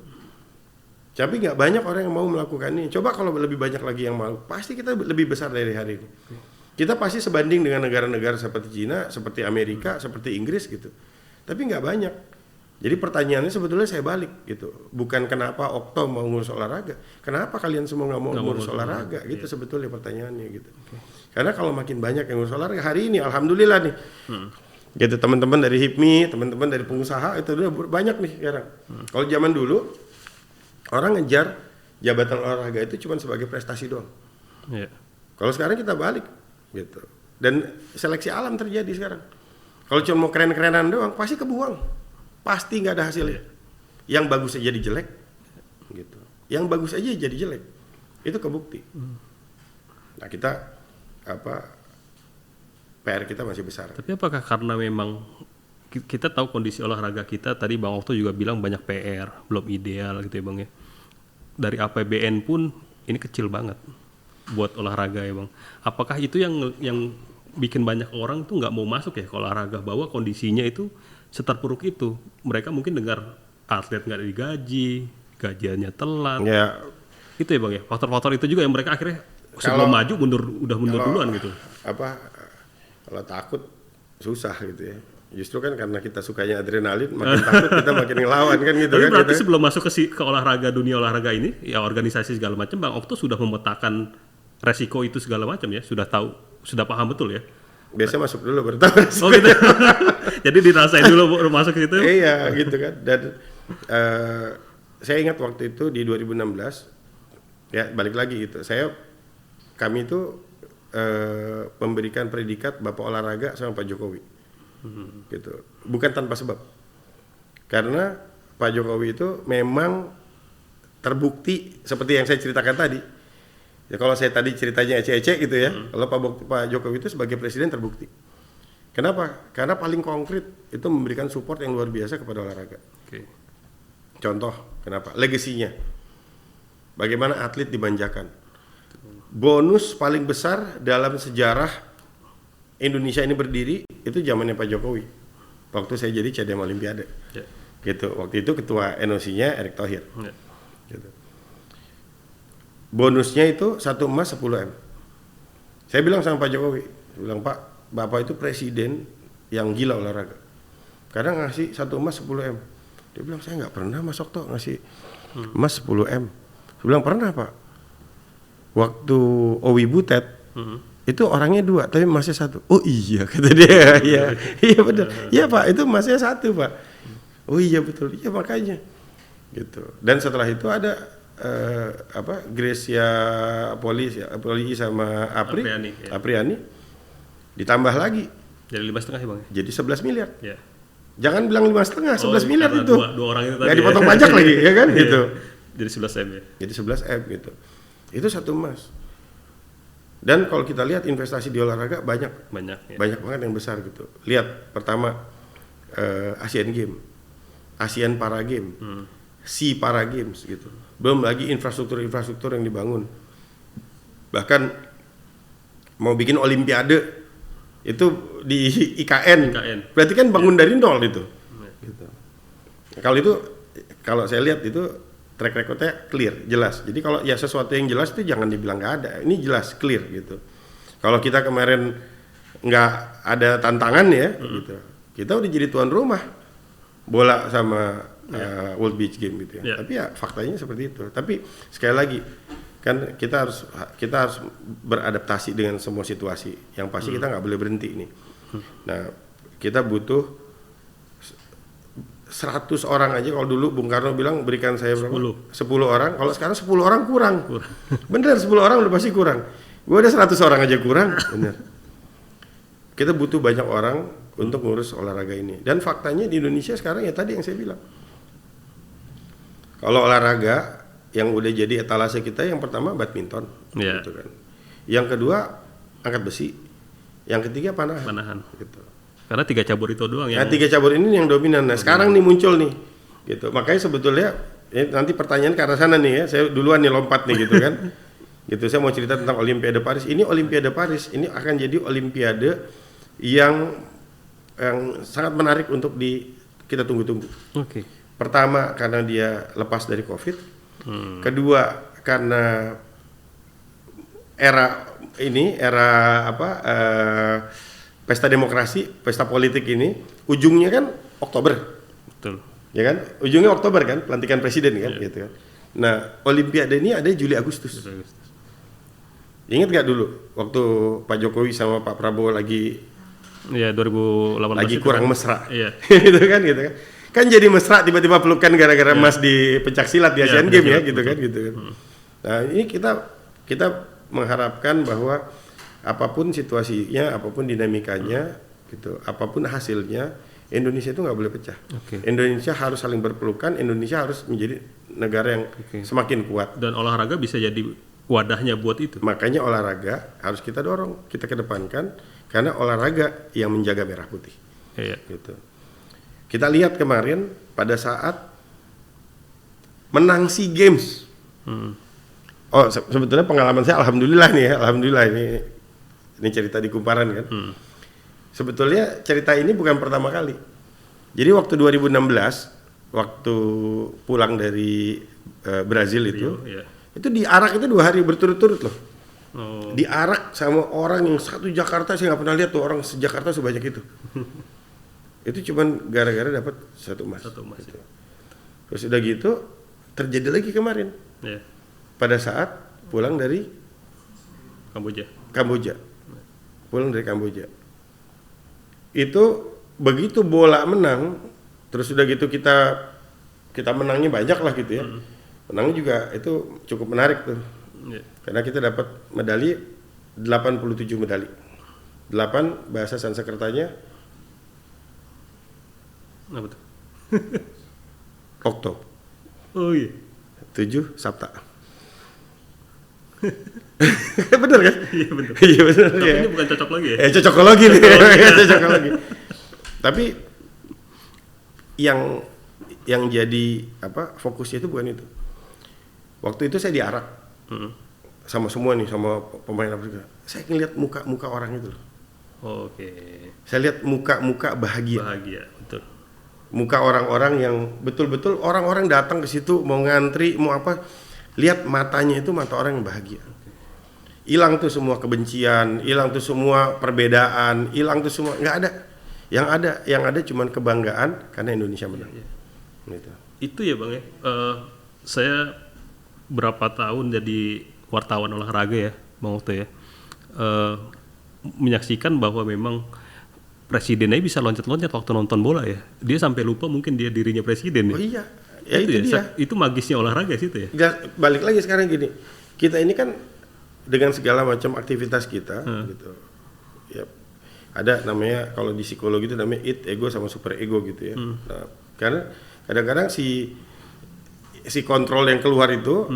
Tapi nggak banyak orang yang mau melakukan ini. Coba kalau lebih banyak lagi yang mau, pasti kita lebih besar dari hari ini. Kita pasti sebanding dengan negara-negara seperti Cina, seperti Amerika, seperti Inggris gitu. Tapi nggak banyak. Jadi pertanyaannya sebetulnya saya balik gitu, bukan kenapa Okto mau ngurus olahraga, kenapa kalian semua nggak mau ngurus olahraga gitu, sebetulnya pertanyaannya gitu. Karena kalau makin banyak yang ngurus olahraga hari ini, alhamdulillah nih, gitu, teman-teman dari HIPMI, teman-teman dari pengusaha itu udah banyak nih sekarang. Kalau zaman dulu orang ngejar jabatan olahraga itu cuma sebagai prestasi doang. Kalau sekarang kita balik gitu, dan seleksi alam terjadi sekarang. Kalau cuma mau keren-kerenan doang pasti kebuang. Pasti nggak ada hasilnya. Yang bagus jadi jelek, gitu. Yang bagus aja jadi jelek, itu kebukti. Nah kita PR kita masih besar. Tapi apakah karena memang kita tahu kondisi olahraga kita, tadi Bang Okto juga bilang banyak PR, belum ideal gitu ya Bang ya. Dari APBN pun ini kecil banget buat olahraga ya Bang. Apakah itu yang bikin banyak orang tuh nggak mau masuk ya ke olahraga, bahwa kondisinya itu seterpuruk itu? Mereka mungkin dengar atlet nggak digaji, gajiannya telat. Ya, itu ya Bang ya. Faktor-faktor itu juga yang mereka akhirnya sebelum maju mundur duluan gitu. Kalau takut susah gitu ya. Justru kan karena kita sukanya adrenalin, makin takut kita makin ngelawan kan gitu. Tapi kan berarti kita. sebelum masuk ke olahraga, dunia olahraga ini, ya organisasi segala macam, Bang Okto sudah memetakan resiko itu segala macam ya, sudah tahu, sudah paham betul ya. Biasanya masuk dulu baru tahu resiko. Oh gitu. Jadi dirasain dulu baru masuk ke situ. Iya gitu kan. Dan saya ingat waktu itu di 2016, ya balik lagi gitu. Kami itu memberikan predikat Bapak Olahraga sama Pak Jokowi. Gitu. Bukan tanpa sebab. Karena Pak Jokowi itu memang terbukti seperti yang saya ceritakan tadi. Ya kalau saya tadi ceritanya ece-ece gitu ya. Kalau Pak Jokowi itu sebagai presiden terbukti. Kenapa? Karena paling konkret itu memberikan support yang luar biasa kepada olahraga. Okay. Contoh, kenapa? Legasinya. Bagaimana atlet dimanjakan. Bonus paling besar dalam sejarah Indonesia ini berdiri itu zamannya Pak Jokowi. Waktu saya jadi CDM Olimpiade. Yeah. Gitu. Waktu itu ketua NOC-nya Erick Thohir. Yeah. Gitu. Bonusnya itu 1 emas 10 M. Saya bilang sama Pak Jokowi, bilang Pak, Bapak itu presiden yang gila olahraga. Karena ngasih 1 emas 10 M. Dia bilang saya nggak pernah Mas Okto ngasih emas 10 M. Saya bilang pernah Pak. Waktu Owi Butet itu orangnya 2 tapi emasnya 1. Oh iya kata dia. Iya benar. Iya Pak, itu emasnya 1 Pak. Oh iya betul. Iya makanya. Gitu. Dan setelah itu ada Gracia Poli sama Apriani ditambah lagi. Jadi 5,5 ya Bang. Jadi 11 miliar. Ya. Jangan bilang 5,5, 11 miliar itu. Dua orang itu tadi. Nggak dipotong pajak lagi ya kan gitu. Jadi 11 M ya. Jadi 11 M gitu. Itu 1 emas. Dan kalau kita lihat investasi di olahraga banyak ya. Banyak banget yang besar gitu. Lihat pertama Asian Games, Asian Para Games, SEA Para Games gitu. Belum lagi infrastruktur yang dibangun. Bahkan mau bikin olimpiade itu di IKN. Berarti kan bangun dari nol itu. Gitu. Kalau saya lihat itu track recordnya clear, jelas. Jadi kalau ya sesuatu yang jelas itu jangan dibilang nggak ada. Ini jelas, clear gitu. Kalau kita kemarin nggak ada tantangan ya, gitu. Kita udah jadi tuan rumah bola sama World Beach Game gitu ya. Tapi ya faktanya seperti itu. Tapi sekali lagi kan kita harus beradaptasi dengan semua situasi. Yang pasti kita nggak boleh berhenti ini. Nah kita butuh 100 orang aja. Kalau dulu Bung Karno bilang berikan saya berapa? 10 orang. Kalau sekarang 10 orang kurang. Bener 10 orang udah pasti kurang. Gue ada 100 orang aja kurang. Bener. Kita butuh banyak orang untuk ngurus olahraga ini. Dan faktanya di Indonesia sekarang ya tadi yang saya bilang. Kalau olahraga yang udah jadi etalase kita, yang pertama badminton, gitu kan. Yang kedua angkat besi. Yang ketiga panahan. Gitu. Karena 3 cabur itu doang yang. Nah, 3 cabur ini yang dominan. Nah, sekarang nih muncul nih. Gitu. Makanya sebetulnya nanti pertanyaan ke arah sana nih ya. Saya duluan nih lompat nih gitu kan. Gitu. Saya mau cerita tentang Olimpiade Paris. Ini Olimpiade Paris ini akan jadi olimpiade yang sangat menarik untuk kita tunggu-tunggu. Oke. Pertama karena dia lepas dari Covid. Kedua karena era pesta demokrasi, pesta politik ini ujungnya kan Oktober. Betul. Ya kan? Ujungnya Oktober kan, pelantikan presiden kan gitu kan. Nah, Olimpiade ini ada Juli Agustus. Ingat gak dulu waktu Pak Jokowi sama Pak Prabowo lagi 2018 lagi kurang mesra. Iya. gitu kan. Kan jadi mesra tiba-tiba pelukan gara-gara emas di pencak silat di Asian Games ya gitu kan. Nah, ini kita mengharapkan bahwa apapun situasinya, apapun dinamikanya, gitu, apapun hasilnya, Indonesia itu nggak boleh pecah. Indonesia harus saling berpelukan, Indonesia harus menjadi negara yang semakin kuat. Dan olahraga bisa jadi wadahnya buat itu. Makanya olahraga harus kita dorong, kita kedepankan, karena olahraga yang menjaga merah putih. Iya. Gitu. Kita lihat kemarin pada saat menang SEA Games. Oh, sebetulnya pengalaman saya alhamdulillah nih ya, alhamdulillah ini cerita di Kumparan kan. Sebetulnya cerita ini bukan pertama kali. Jadi waktu 2016, waktu pulang dari Brazil itu, Iya. itu diarak itu 2 hari berturut-turut loh. Oh. Diarak sama orang yang satu Jakarta, saya nggak pernah lihat tuh orang se-Jakarta sebanyak itu. Itu cuman gara-gara dapat 1 emas. Gitu. Terus udah gitu terjadi lagi kemarin. Iya. Pada saat pulang dari Kamboja. Pulang dari Kamboja. Itu begitu bola menang, terus udah gitu kita menangnya banyak lah gitu ya. Menangnya juga itu cukup menarik tuh. Iya. Karena kita dapat medali 87 medali. 8 bahasa Sanskertanya Apa tuh? Okto. Oh iya. 7 Sabta. Bener kan? Iya benar. Iya bener. Tapi Ya. ini bukan cocok lagi ya? Cocokologi nih. Cocokologi. Tapi yang jadi fokusnya itu bukan itu. Waktu itu saya diarak sama semua nih, sama pemain Afrika. Saya ngeliat muka-muka orang itu loh. Oke. Saya lihat muka-muka bahagia. Betul. Muka orang-orang yang betul-betul orang-orang datang ke situ mau ngantri, mau apa, lihat matanya itu mata orang yang bahagia. Hilang tuh semua kebencian, hilang tuh semua perbedaan, hilang tuh semua, nggak ada. Yang ada cuman kebanggaan karena Indonesia menang. Gitu. Itu ya Bang ya. Saya berapa tahun jadi wartawan olahraga ya, Bang Okto ya. Menyaksikan bahwa memang presidennya bisa loncat-loncat waktu nonton bola ya. Dia sampai lupa mungkin dia dirinya presiden ya. Oh iya, ya itu dia. Itu magisnya olahraga sih itu ya. Balik lagi sekarang gini, kita ini kan dengan segala macam aktivitas kita, gitu. Ya, ada namanya kalau di psikologi itu namanya id, ego sama super ego gitu ya. Nah, karena kadang-kadang si kontrol yang keluar itu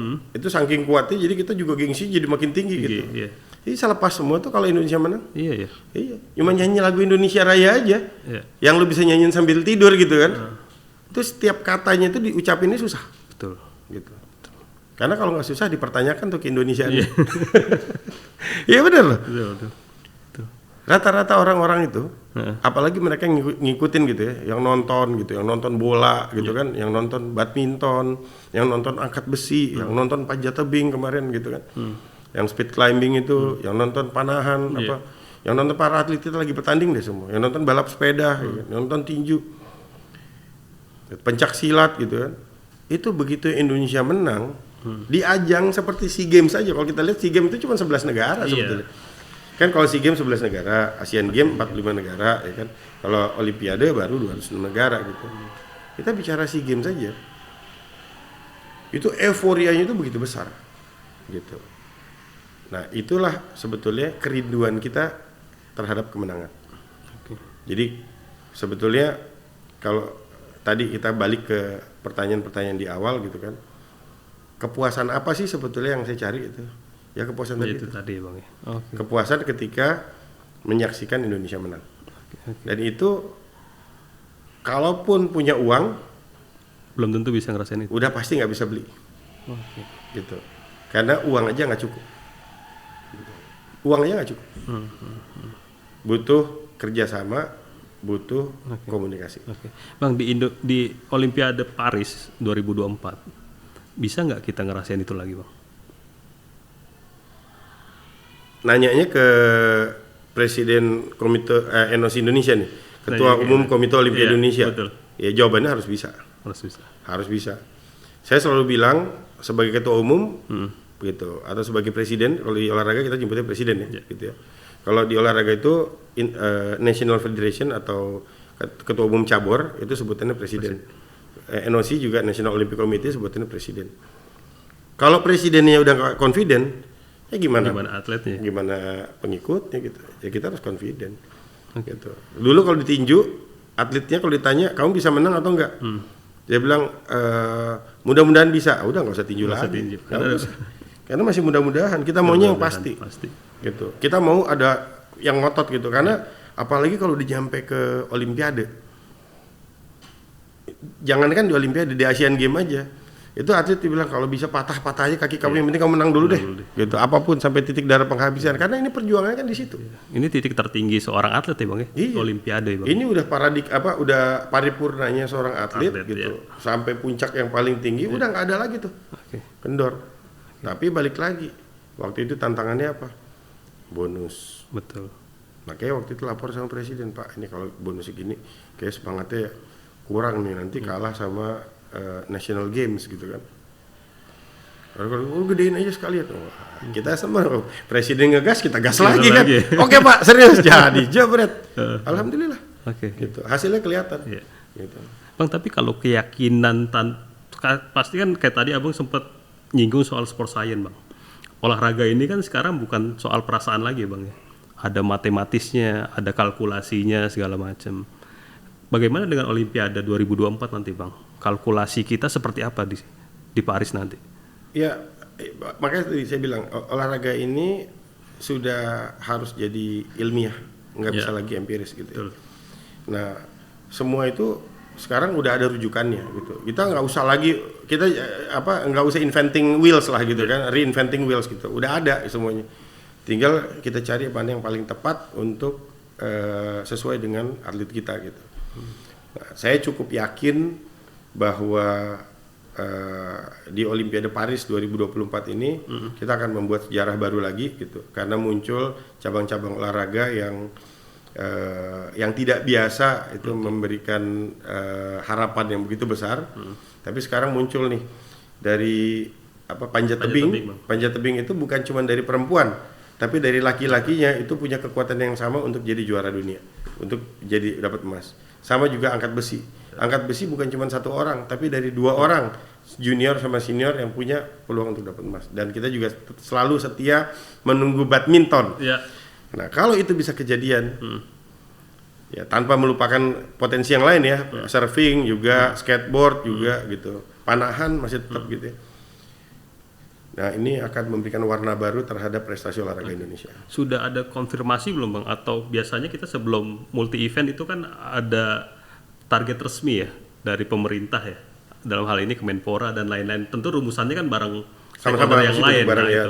saking kuatnya, jadi kita juga gengsi jadi makin tinggi gitu. Iya. Jadi salah pas semua tuh kalau Indonesia menang. Iya. Iya, cuma nyanyi lagu Indonesia Raya aja, yang lu bisa nyanyiin sambil tidur gitu kan. Itu setiap katanya itu diucapinnya susah. Betul. Gitu. Karena kalau nggak susah dipertanyakan tuh ke Indonesia. Iya benar loh. Betul. Rata-rata orang-orang itu, apalagi mereka yang ngikutin gitu ya, yang nonton bola gitu kan, yang nonton badminton, yang nonton angkat besi, yang nonton panjat tebing kemarin gitu kan, yang speed climbing itu, yang nonton panahan, yang nonton para atlet itu lagi bertanding deh semua, yang nonton balap sepeda, yang nonton tinju, pencak silat gitu kan, itu begitu Indonesia menang, di ajang seperti SEA Games aja, kalau kita lihat SEA Games itu cuma 11 negara sebetulnya. Kan kalau SEA Games 11 negara, Asian Games 45 negara ya kan. Kalau Olimpiade baru 206 negara gitu. Kita bicara SEA Games saja. Itu euforianya itu begitu besar. Gitu. Nah, itulah sebetulnya kerinduan kita terhadap kemenangan. Jadi sebetulnya kalau tadi kita balik ke pertanyaan-pertanyaan di awal gitu kan. Kepuasan apa sih sebetulnya yang saya cari itu? Ya kepuasan tadi Bang ya. Kepuasan ketika menyaksikan Indonesia menang. Dan itu kalaupun punya uang belum tentu bisa ngerasain itu. Udah pasti nggak bisa beli. Gitu. Karena uang aja nggak cukup. Uang aja nggak cukup. Butuh kerjasama, butuh komunikasi. Bang, di Olimpiade Paris 2024 bisa nggak kita ngerasain itu lagi, Bang? Nanyanya ke Presiden Komite NOC Indonesia nih, Ketua Umum Komite Olimpiade Indonesia. Betul. Ya jawabannya harus bisa. Harus bisa. Saya selalu bilang sebagai ketua umum gitu, atau sebagai presiden, kalau di olahraga kita nyebutnya presiden ya, gitu ya. Kalau di olahraga itu National Federation atau ketua umum cabur itu sebutannya presiden. NOC juga National Olympic Committee sebutannya presiden. Kalau presidennya udah nggak confident, ya gimana atletnya, gimana pengikutnya gitu. Ya kita harus confident. Gitu. Dulu kalau ditinju atletnya kalau ditanya kamu bisa menang atau enggak, Dia bilang mudah-mudahan bisa. Udah nggak usah tinju Nggak usah lagi. tinju. Nggak usah. Karena masih mudah-mudahan. Kita maunya yang pasti. Gitu. Kita mau ada yang ngotot gitu. Karena apalagi kalau udah nyampe ke Olimpiade. Jangankan di Olimpiade, di Asian Games aja. Itu atlet dibilang kalau bisa patah-patah aja kaki kamu, yang penting kamu menang dulu deh. Gitu. Apapun sampai titik darah penghabisan. Karena ini perjuangannya kan di situ. Ini titik tertinggi seorang atlet ya Bang ya? Iya. Olimpiade Bang. Ini udah udah paripurnanya seorang atlet gitu. Ya. Sampai puncak yang paling tinggi udah nggak ada lagi tuh. Kendor. Tapi balik lagi. Waktu itu tantangannya apa? Bonus. Betul. Makanya waktu itu lapor sama presiden, Pak, ini kalau bonus segini kayak semangatnya kurang nih, nanti kalah sama National Games gitu kan. Kalau gedein aja sekalian. Kita sama presiden ngegas, kita gas lagi kan. Oke Pak, serius jadi jebret. Alhamdulillah. Gitu. Hasilnya kelihatan. Gitu. Bang, tapi kalau keyakinan pasti kan kayak tadi Abang sempat nyinggung soal sport science Bang. Olahraga ini kan sekarang bukan soal perasaan lagi Bang ya. Ada matematisnya, ada kalkulasinya segala macam. Bagaimana dengan Olimpiade 2024 nanti Bang? Kalkulasi kita seperti apa di Paris nanti? Ya, makanya tadi saya bilang olahraga ini sudah harus jadi ilmiah, nggak bisa lagi empiris gitu. Ya. Nah, semua itu sekarang udah ada rujukannya gitu. Kita nggak usah lagi nggak usah inventing wheels lah gitu kan, reinventing wheels gitu. Udah ada semuanya. Tinggal kita cari mana yang paling tepat untuk sesuai dengan atlet kita gitu. Nah, saya cukup yakin bahwa di Olimpiade Paris 2024 ini kita akan membuat sejarah baru lagi gitu, karena muncul cabang-cabang olahraga yang tidak biasa itu memberikan harapan yang begitu besar. Tapi sekarang muncul nih dari panjat tebing. Panjat tebing itu bukan cuma dari perempuan, tapi dari laki-lakinya itu punya kekuatan yang sama untuk jadi juara dunia, untuk jadi dapat emas. Sama juga angkat besi. Angkat besi bukan cuma satu orang, tapi dari 2 orang, junior sama senior yang punya peluang untuk dapat emas. Dan kita juga selalu setia menunggu badminton. Ya. Nah, kalau itu bisa kejadian, ya tanpa melupakan potensi yang lain ya, surfing juga, skateboard juga gitu, panahan masih tetap gitu ya. Nah, ini akan memberikan warna baru terhadap prestasi olahraga Indonesia. Sudah ada konfirmasi belum Bang? Atau biasanya kita sebelum multi event itu kan ada target resmi ya dari pemerintah ya? Dalam hal ini Kemenpora dan lain-lain. Tentu rumusannya kan bareng sama-sama yang lain. Bareng ya.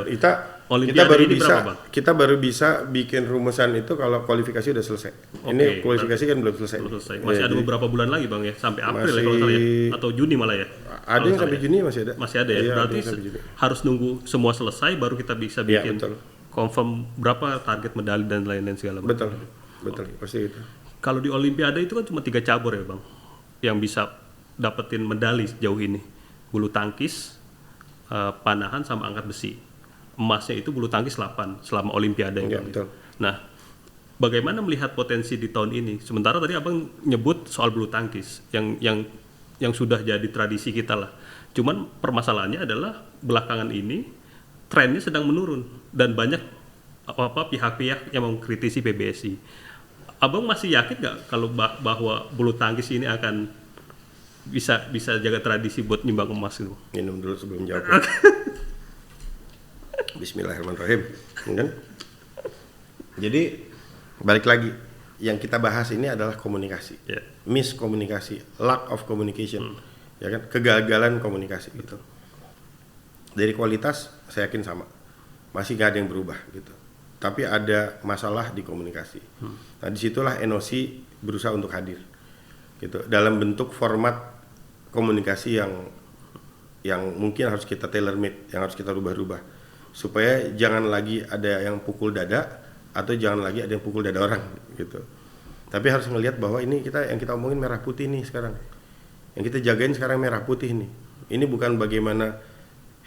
Kita baru bisa bikin rumusan itu kalau kualifikasi udah selesai. Ini kualifikasi kan belum selesai. Masih ada beberapa bulan lagi Bang ya, sampai April ya kalau salah ya, atau Juni malah ya. Ada yang sampai Juni masih ada. Masih ada ya. Berarti harus nunggu semua selesai baru kita bisa bikin confirm berapa target medali dan lain-lain segala macam. Betul, pasti itu. Kalau di Olimpiade itu kan cuma 3 cabur ya Bang yang bisa dapetin medali sejauh ini. Bulu tangkis, panahan sama angkat besi. Emasnya itu bulu tangkis 8 selama Olimpiade. Ya, betul. Nah, bagaimana melihat potensi di tahun ini? Sementara tadi Abang nyebut soal bulu tangkis yang sudah jadi tradisi kita lah. Cuman permasalahannya adalah belakangan ini trennya sedang menurun dan banyak pihak-pihak yang mengkritisi PBSI. Abang masih yakin nggak kalau bahwa bulu tangkis ini akan bisa jaga tradisi buat nyumbang emas gitu? Minum dulu sebelum jawab. Bismillahirrahmanirrahim. Kan? Jadi balik lagi, yang kita bahas ini adalah komunikasi, miskomunikasi, lack of communication, ya kan, kegagalan komunikasi gitu. Dari kualitas saya yakin sama, masih gak ada yang berubah gitu. Tapi ada masalah di komunikasi. Nah disitulah NOC berusaha untuk hadir, gitu, dalam bentuk format komunikasi yang mungkin harus kita tailor made, yang harus kita rubah-rubah, supaya jangan lagi ada yang pukul dada atau jangan lagi ada yang pukul dada orang gitu. Tapi harus melihat bahwa ini yang kita omongin merah putih nih sekarang. Yang kita jagain sekarang merah putih nih. Ini bukan bagaimana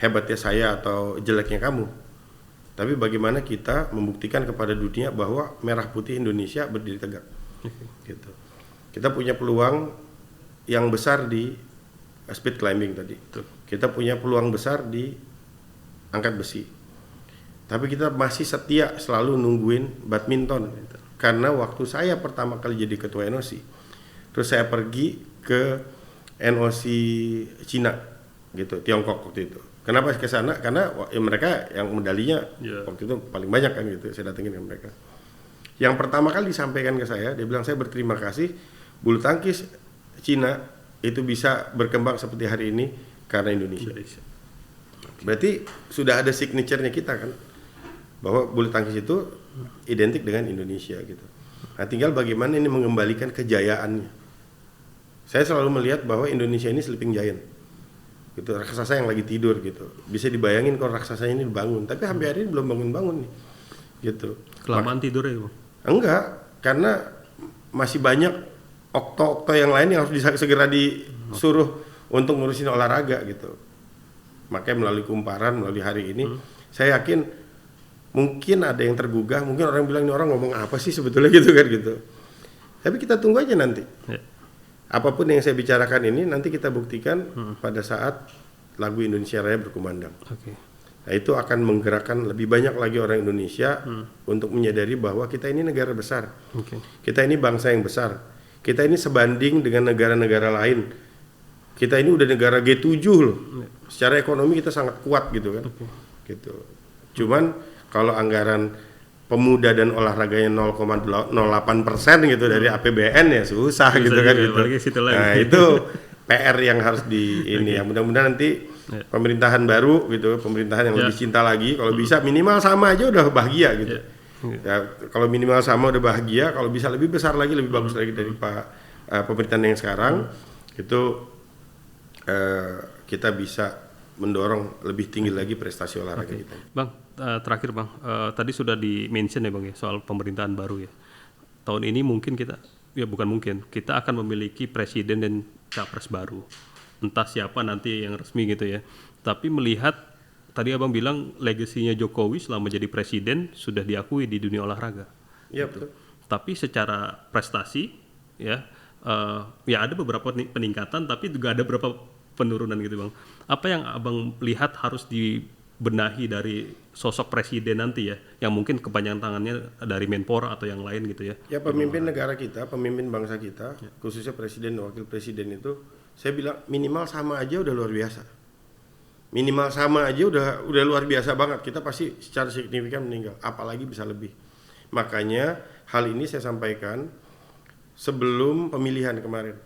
hebatnya saya atau jeleknya kamu. Tapi bagaimana kita membuktikan kepada dunia bahwa merah putih Indonesia berdiri tegak. Gitu. Kita punya peluang yang besar di speed climbing tadi. Kita punya peluang besar di angkat besi. Tapi kita masih setia selalu nungguin badminton. Karena waktu saya pertama kali jadi ketua NOC, terus saya pergi ke NOC Cina gitu, Tiongkok waktu itu. Kenapa ke sana? Karena ya mereka yang medalinya waktu itu paling banyak kan gitu. Saya datengin ke mereka. Yang pertama kali disampaikan ke saya, dia bilang saya berterima kasih bulu tangkis Cina itu bisa berkembang seperti hari ini karena Indonesia. Berarti sudah ada signature-nya kita kan, bahwa bulu tangkis itu identik dengan Indonesia gitu. Nah, tinggal bagaimana ini mengembalikan kejayaannya. Saya selalu melihat bahwa Indonesia ini sleeping giant, gitu, raksasa yang lagi tidur gitu. Bisa dibayangin kalau raksasanya ini dibangun, tapi sampai hari ini belum bangun-bangun nih, gitu. Kelamaan tidur ya, Bang? Enggak, karena masih banyak okto-okto yang lain yang harus segera disuruh untuk ngurusin olahraga gitu. Makanya melalui kumparan, melalui hari ini, saya yakin mungkin ada yang tergugah, mungkin orang bilang ini orang ngomong apa sih sebetulnya gitu kan gitu. Tapi kita tunggu aja nanti. Apapun yang saya bicarakan ini nanti kita buktikan pada saat lagu Indonesia Raya berkumandang. Nah, itu akan menggerakkan lebih banyak lagi orang Indonesia untuk menyadari bahwa kita ini negara besar. Kita ini bangsa yang besar. Kita ini sebanding dengan negara-negara lain. Kita ini udah negara G7 loh. Secara ekonomi kita sangat kuat gitu kan. Gitu. Cuman kalau anggaran pemuda dan olahraganya 0,08% gitu dari APBN ya susah gitu kan gitu. Nah, itu PR yang harus ini ya. Mudah-mudahan nanti pemerintahan baru gitu, pemerintahan yang lebih cinta lagi, kalau bisa minimal sama aja udah bahagia gitu. Ya, kalau minimal sama udah bahagia, kalau bisa lebih besar lagi, lebih bagus lagi dari pemerintahan yang sekarang, itu kita bisa mendorong lebih tinggi lagi prestasi olahraga kita. Bang, terakhir Bang, tadi sudah di-mention ya Bang ya soal pemerintahan baru ya. Tahun ini mungkin kita, ya bukan mungkin, kita akan memiliki presiden dan capres baru. Entah siapa nanti yang resmi gitu ya. Tapi melihat tadi Abang bilang legasinya Jokowi selama jadi presiden sudah diakui di dunia olahraga. Iya gitu. betul. Tapi secara prestasi ya ada beberapa peningkatan tapi juga ada beberapa penurunan gitu Bang. Apa yang Abang lihat harus dibenahi dari sosok presiden nanti ya, yang mungkin kepanjangan tangannya dari Menpora atau yang lain gitu ya? Ya pemimpin negara kita, pemimpin bangsa kita, khususnya presiden dan wakil presiden itu, saya bilang minimal sama aja udah luar biasa. Minimal sama aja udah luar biasa banget. Kita pasti secara signifikan meninggal, apalagi bisa lebih. Makanya hal ini saya sampaikan sebelum pemilihan kemarin.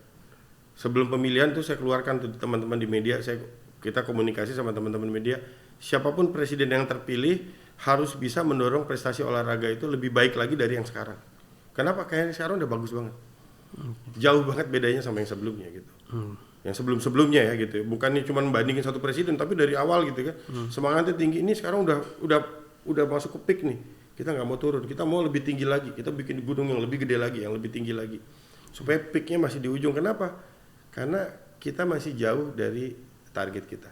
Sebelum pemilihan tuh saya keluarkan tuh teman-teman di media, kita komunikasi sama teman-teman media, siapapun presiden yang terpilih harus bisa mendorong prestasi olahraga itu lebih baik lagi dari yang sekarang. Kenapa? Kayaknya sekarang udah bagus banget. Jauh banget bedanya sama yang sebelumnya gitu. Yang sebelum-sebelumnya ya gitu. Bukannya cuma bandingin satu presiden, tapi dari awal gitu kan. Semangatnya tinggi, ini sekarang udah masuk ke peak nih. Kita nggak mau turun, kita mau lebih tinggi lagi. Kita bikin gunung yang lebih gede lagi, yang lebih tinggi lagi. Supaya peaknya masih di ujung. Kenapa? Karena kita masih jauh dari target kita.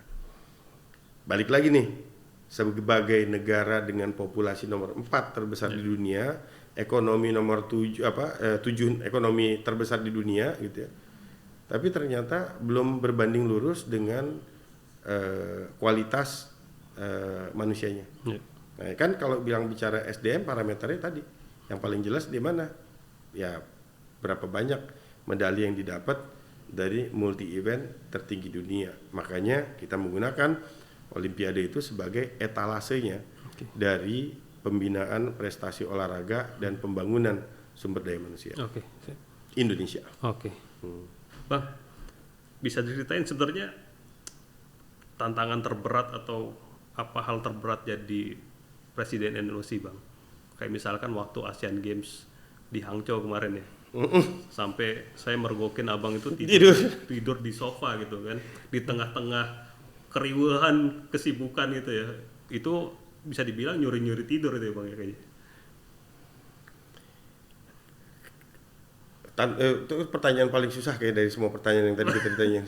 Balik lagi nih, sebagai negara dengan populasi nomor 4 terbesar di dunia, ekonomi nomor 7 ekonomi terbesar di dunia gitu ya. Tapi ternyata belum berbanding lurus dengan kualitas manusianya. Nah, kan kalau bicara SDM parameternya tadi, yang paling jelas di mana? Ya berapa banyak medali yang didapat dari multi event tertinggi dunia. Makanya kita menggunakan Olimpiade itu sebagai etalasenya dari pembinaan prestasi olahraga dan pembangunan sumber daya manusia. Indonesia. Bang, bisa diceritain sebenarnya tantangan terberat atau apa hal terberat jadi presiden NOC Bang? Kayak misalkan waktu Asian Games di Hangzhou kemarin ya. Sampai saya mergokin Abang itu tidur di sofa gitu kan, di tengah-tengah keriuhan kesibukan gitu ya. Itu bisa dibilang nyuri-nyuri tidur itu ya Bang ya kayaknya. Itu pertanyaan paling susah kayak dari semua pertanyaan yang tadi kita ditanya.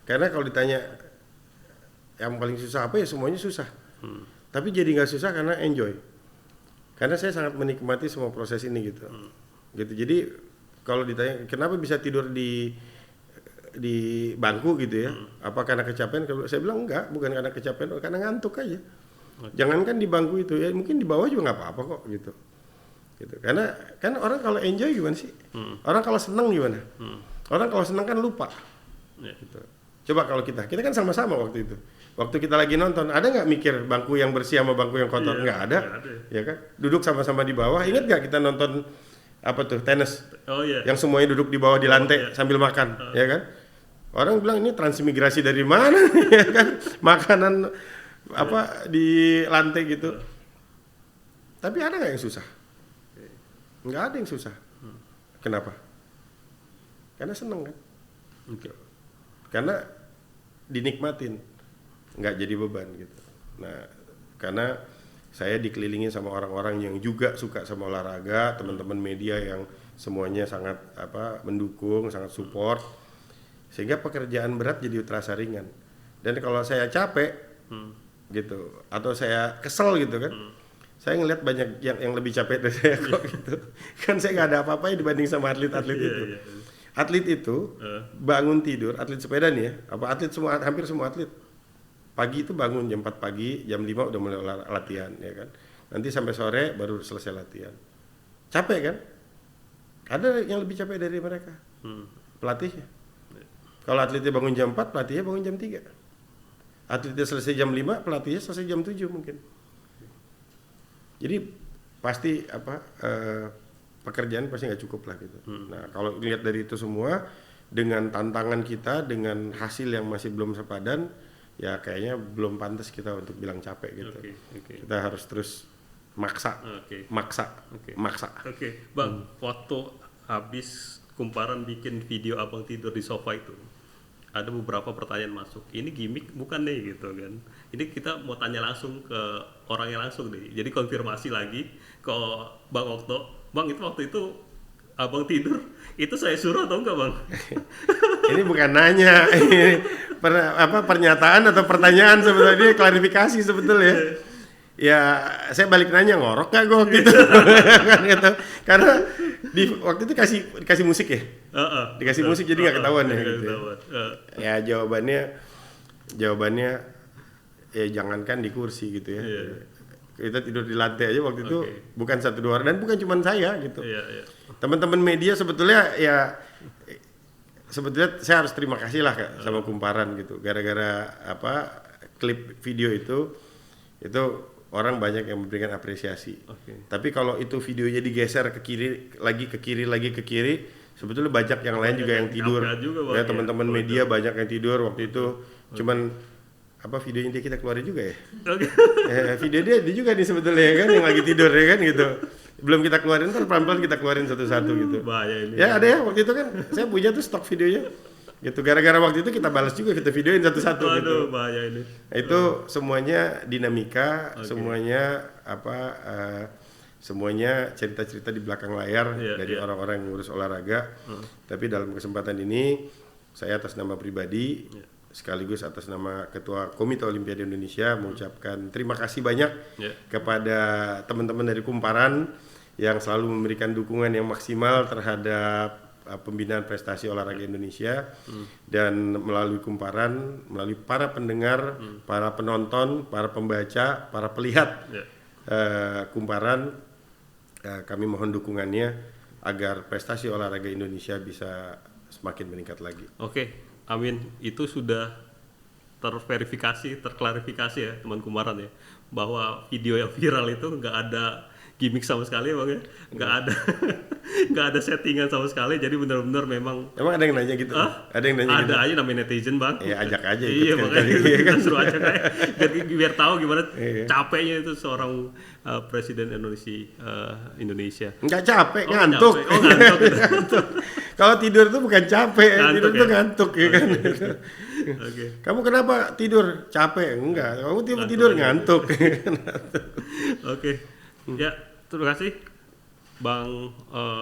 Karena kalau ditanya yang paling susah apa ya semuanya susah. Tapi jadi nggak susah karena enjoy. Karena saya sangat menikmati semua proses ini gitu. Gitu. Jadi kalau ditanya kenapa bisa tidur di bangku gitu ya, apa karena kecapean? Kalau saya bilang enggak, bukan karena kecapean, karena ngantuk aja. Jangankan di bangku itu ya, mungkin di bawah juga nggak apa-apa kok gitu. Karena kan orang kalau enjoy gimana sih? Orang kalau senang gimana? Orang kalau senang kan lupa. Gitu. Coba kalau kita kan sama-sama waktu itu. Waktu kita lagi nonton, ada nggak mikir bangku yang bersih sama bangku yang kotor? Nggak ada. Ya kan? Duduk sama-sama di bawah. Ingat nggak kita nonton apa tuh tenis? Oh iya. Yang semuanya duduk di bawah di lantai sambil makan, ya kan? Orang bilang ini transmigrasi dari mana, ya kan? Makanan apa di lantai gitu. Tapi ada nggak yang susah? Nggak ada yang susah. Kenapa? Karena seneng kan? Karena dinikmatin, nggak jadi beban gitu. Nah, karena saya dikelilingi sama orang-orang yang juga suka sama olahraga, teman-teman media yang semuanya sangat mendukung, sangat support, sehingga pekerjaan berat jadi terasa ringan. Dan kalau saya capek, gitu, atau saya kesel gitu kan, saya ngeliat banyak yang lebih capek dari saya kok gitu. Kan saya nggak ada apa-apa dibanding sama atlet-atlet itu. Atlet itu bangun tidur, atlet sepeda nih ya, atlet semua, hampir semua atlet. Pagi itu bangun jam 4 pagi, jam 5 udah mulai latihan, ya kan. Nanti sampai sore baru selesai latihan. Capek kan? Ada yang lebih capek dari mereka. Pelatihnya. Kalau atletnya bangun jam 4, pelatihnya bangun jam 3. Atletnya selesai jam 5, pelatihnya selesai jam 7 mungkin. Jadi pasti pekerjaan pasti nggak cukup lah gitu. Nah, kalau lihat dari itu semua, dengan tantangan kita, dengan hasil yang masih belum sepadan, ya kayaknya belum pantas kita untuk bilang capek gitu. Kita harus terus maksa. Bang, waktu habis Kumparan bikin video abang tidur di sofa itu, ada beberapa pertanyaan masuk. Ini gimmick bukan deh gitu kan? Ini kita mau tanya langsung ke orangnya langsung deh. Jadi konfirmasi lagi ke Bang Okto. Bang, itu waktu itu abang tidur, itu saya suruh atau enggak, Bang? Ini bukan nanya, ini pernyataan atau pertanyaan sebetulnya, klarifikasi sebetulnya. Ya, saya balik nanya, ngorok gak gue gitu. Kan gitu. Karena waktu itu dikasih musik ya. Dikasih musik jadi nggak ketahuan ya gitu. Ya jawabannya ya jangankan di kursi gitu ya. Kita tidur di lantai aja waktu itu, bukan 1-2 orang, dan bukan cuma saya gitu. Teman-teman media sebetulnya saya harus terima kasih lah Kak, sama Kumparan gitu. Gara-gara klip video itu orang banyak yang memberikan apresiasi. Tapi kalau itu videonya digeser ke kiri lagi, sebetulnya banyak yang lain juga yang tidur. Ya teman-teman media banyak yang tidur waktu itu. Cuman videonya dia kita keluarin juga ya. Video dia juga nih sebetulnya kan yang lagi tidur ya kan gitu. Belum kita keluarin, ntar pelan-pelan kita keluarin satu-satu gitu. Ya ada ya waktu itu kan saya punya tuh stok videonya. Gitu, gara-gara waktu itu kita balas juga, kita videoin satu-satu gitu. Bahaya ini. Itu semuanya dinamika, semuanya semuanya cerita-cerita di belakang layar dari orang-orang yang ngurus olahraga. Tapi dalam kesempatan ini saya atas nama pribadi sekaligus atas nama Ketua Komite Olimpiade Indonesia mengucapkan terima kasih banyak kepada teman-teman dari Kumparan yang selalu memberikan dukungan yang maksimal terhadap pembinaan prestasi olahraga Indonesia, dan melalui Kumparan, melalui para pendengar, para penonton, para pembaca, para pelihat Kumparan, kami mohon dukungannya agar prestasi olahraga Indonesia bisa semakin meningkat lagi. Amin. Itu sudah terverifikasi, terklarifikasi ya teman Kumparan ya, bahwa video yang viral itu nggak ada gimmick sama sekali ya Bang ya, nggak ada settingan sama sekali, jadi benar-benar memang. Emang ada yang nanya gitu? Ada yang nanya ada gitu? Ada aja namanya netizen Bang. Ya ajak aja. Iya makanya kita suruh ajak aja, biar tahu gimana capeknya itu seorang presiden Indonesia. Nggak capek, ngantuk. Ngantuk. Kalau tidur itu bukan capek, tidur itu ngantuk ya kan. Kamu kenapa tidur? Capek? Enggak, kamu tidur ngantuk. Ya, terima kasih Bang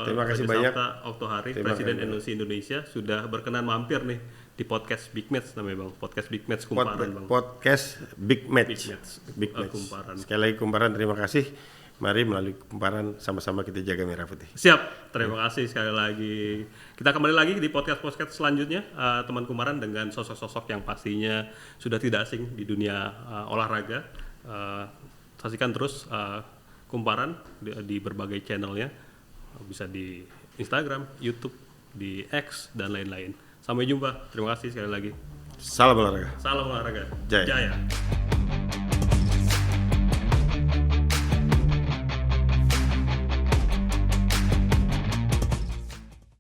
terima kasih banyak Oktohari, Presiden NOC Indonesia, sudah berkenan mampir nih di podcast Big Match namanya Bang, podcast Big Match Kumparan Bang. Podcast Big Match. Kumparan. Sekali lagi Kumparan terima kasih. Mari melalui Kumparan sama-sama kita jaga merah putih. Siap, terima kasih sekali lagi. Kita kembali lagi di podcast selanjutnya, teman Kumparan dengan sosok-sosok yang pastinya sudah tidak asing di dunia olahraga. Saksikan terus Kumparan di berbagai channelnya, bisa di Instagram, YouTube, di X, dan lain-lain. Sampai jumpa. Terima kasih sekali lagi. Salam olahraga. Salam olahraga. Jaya. Jaya.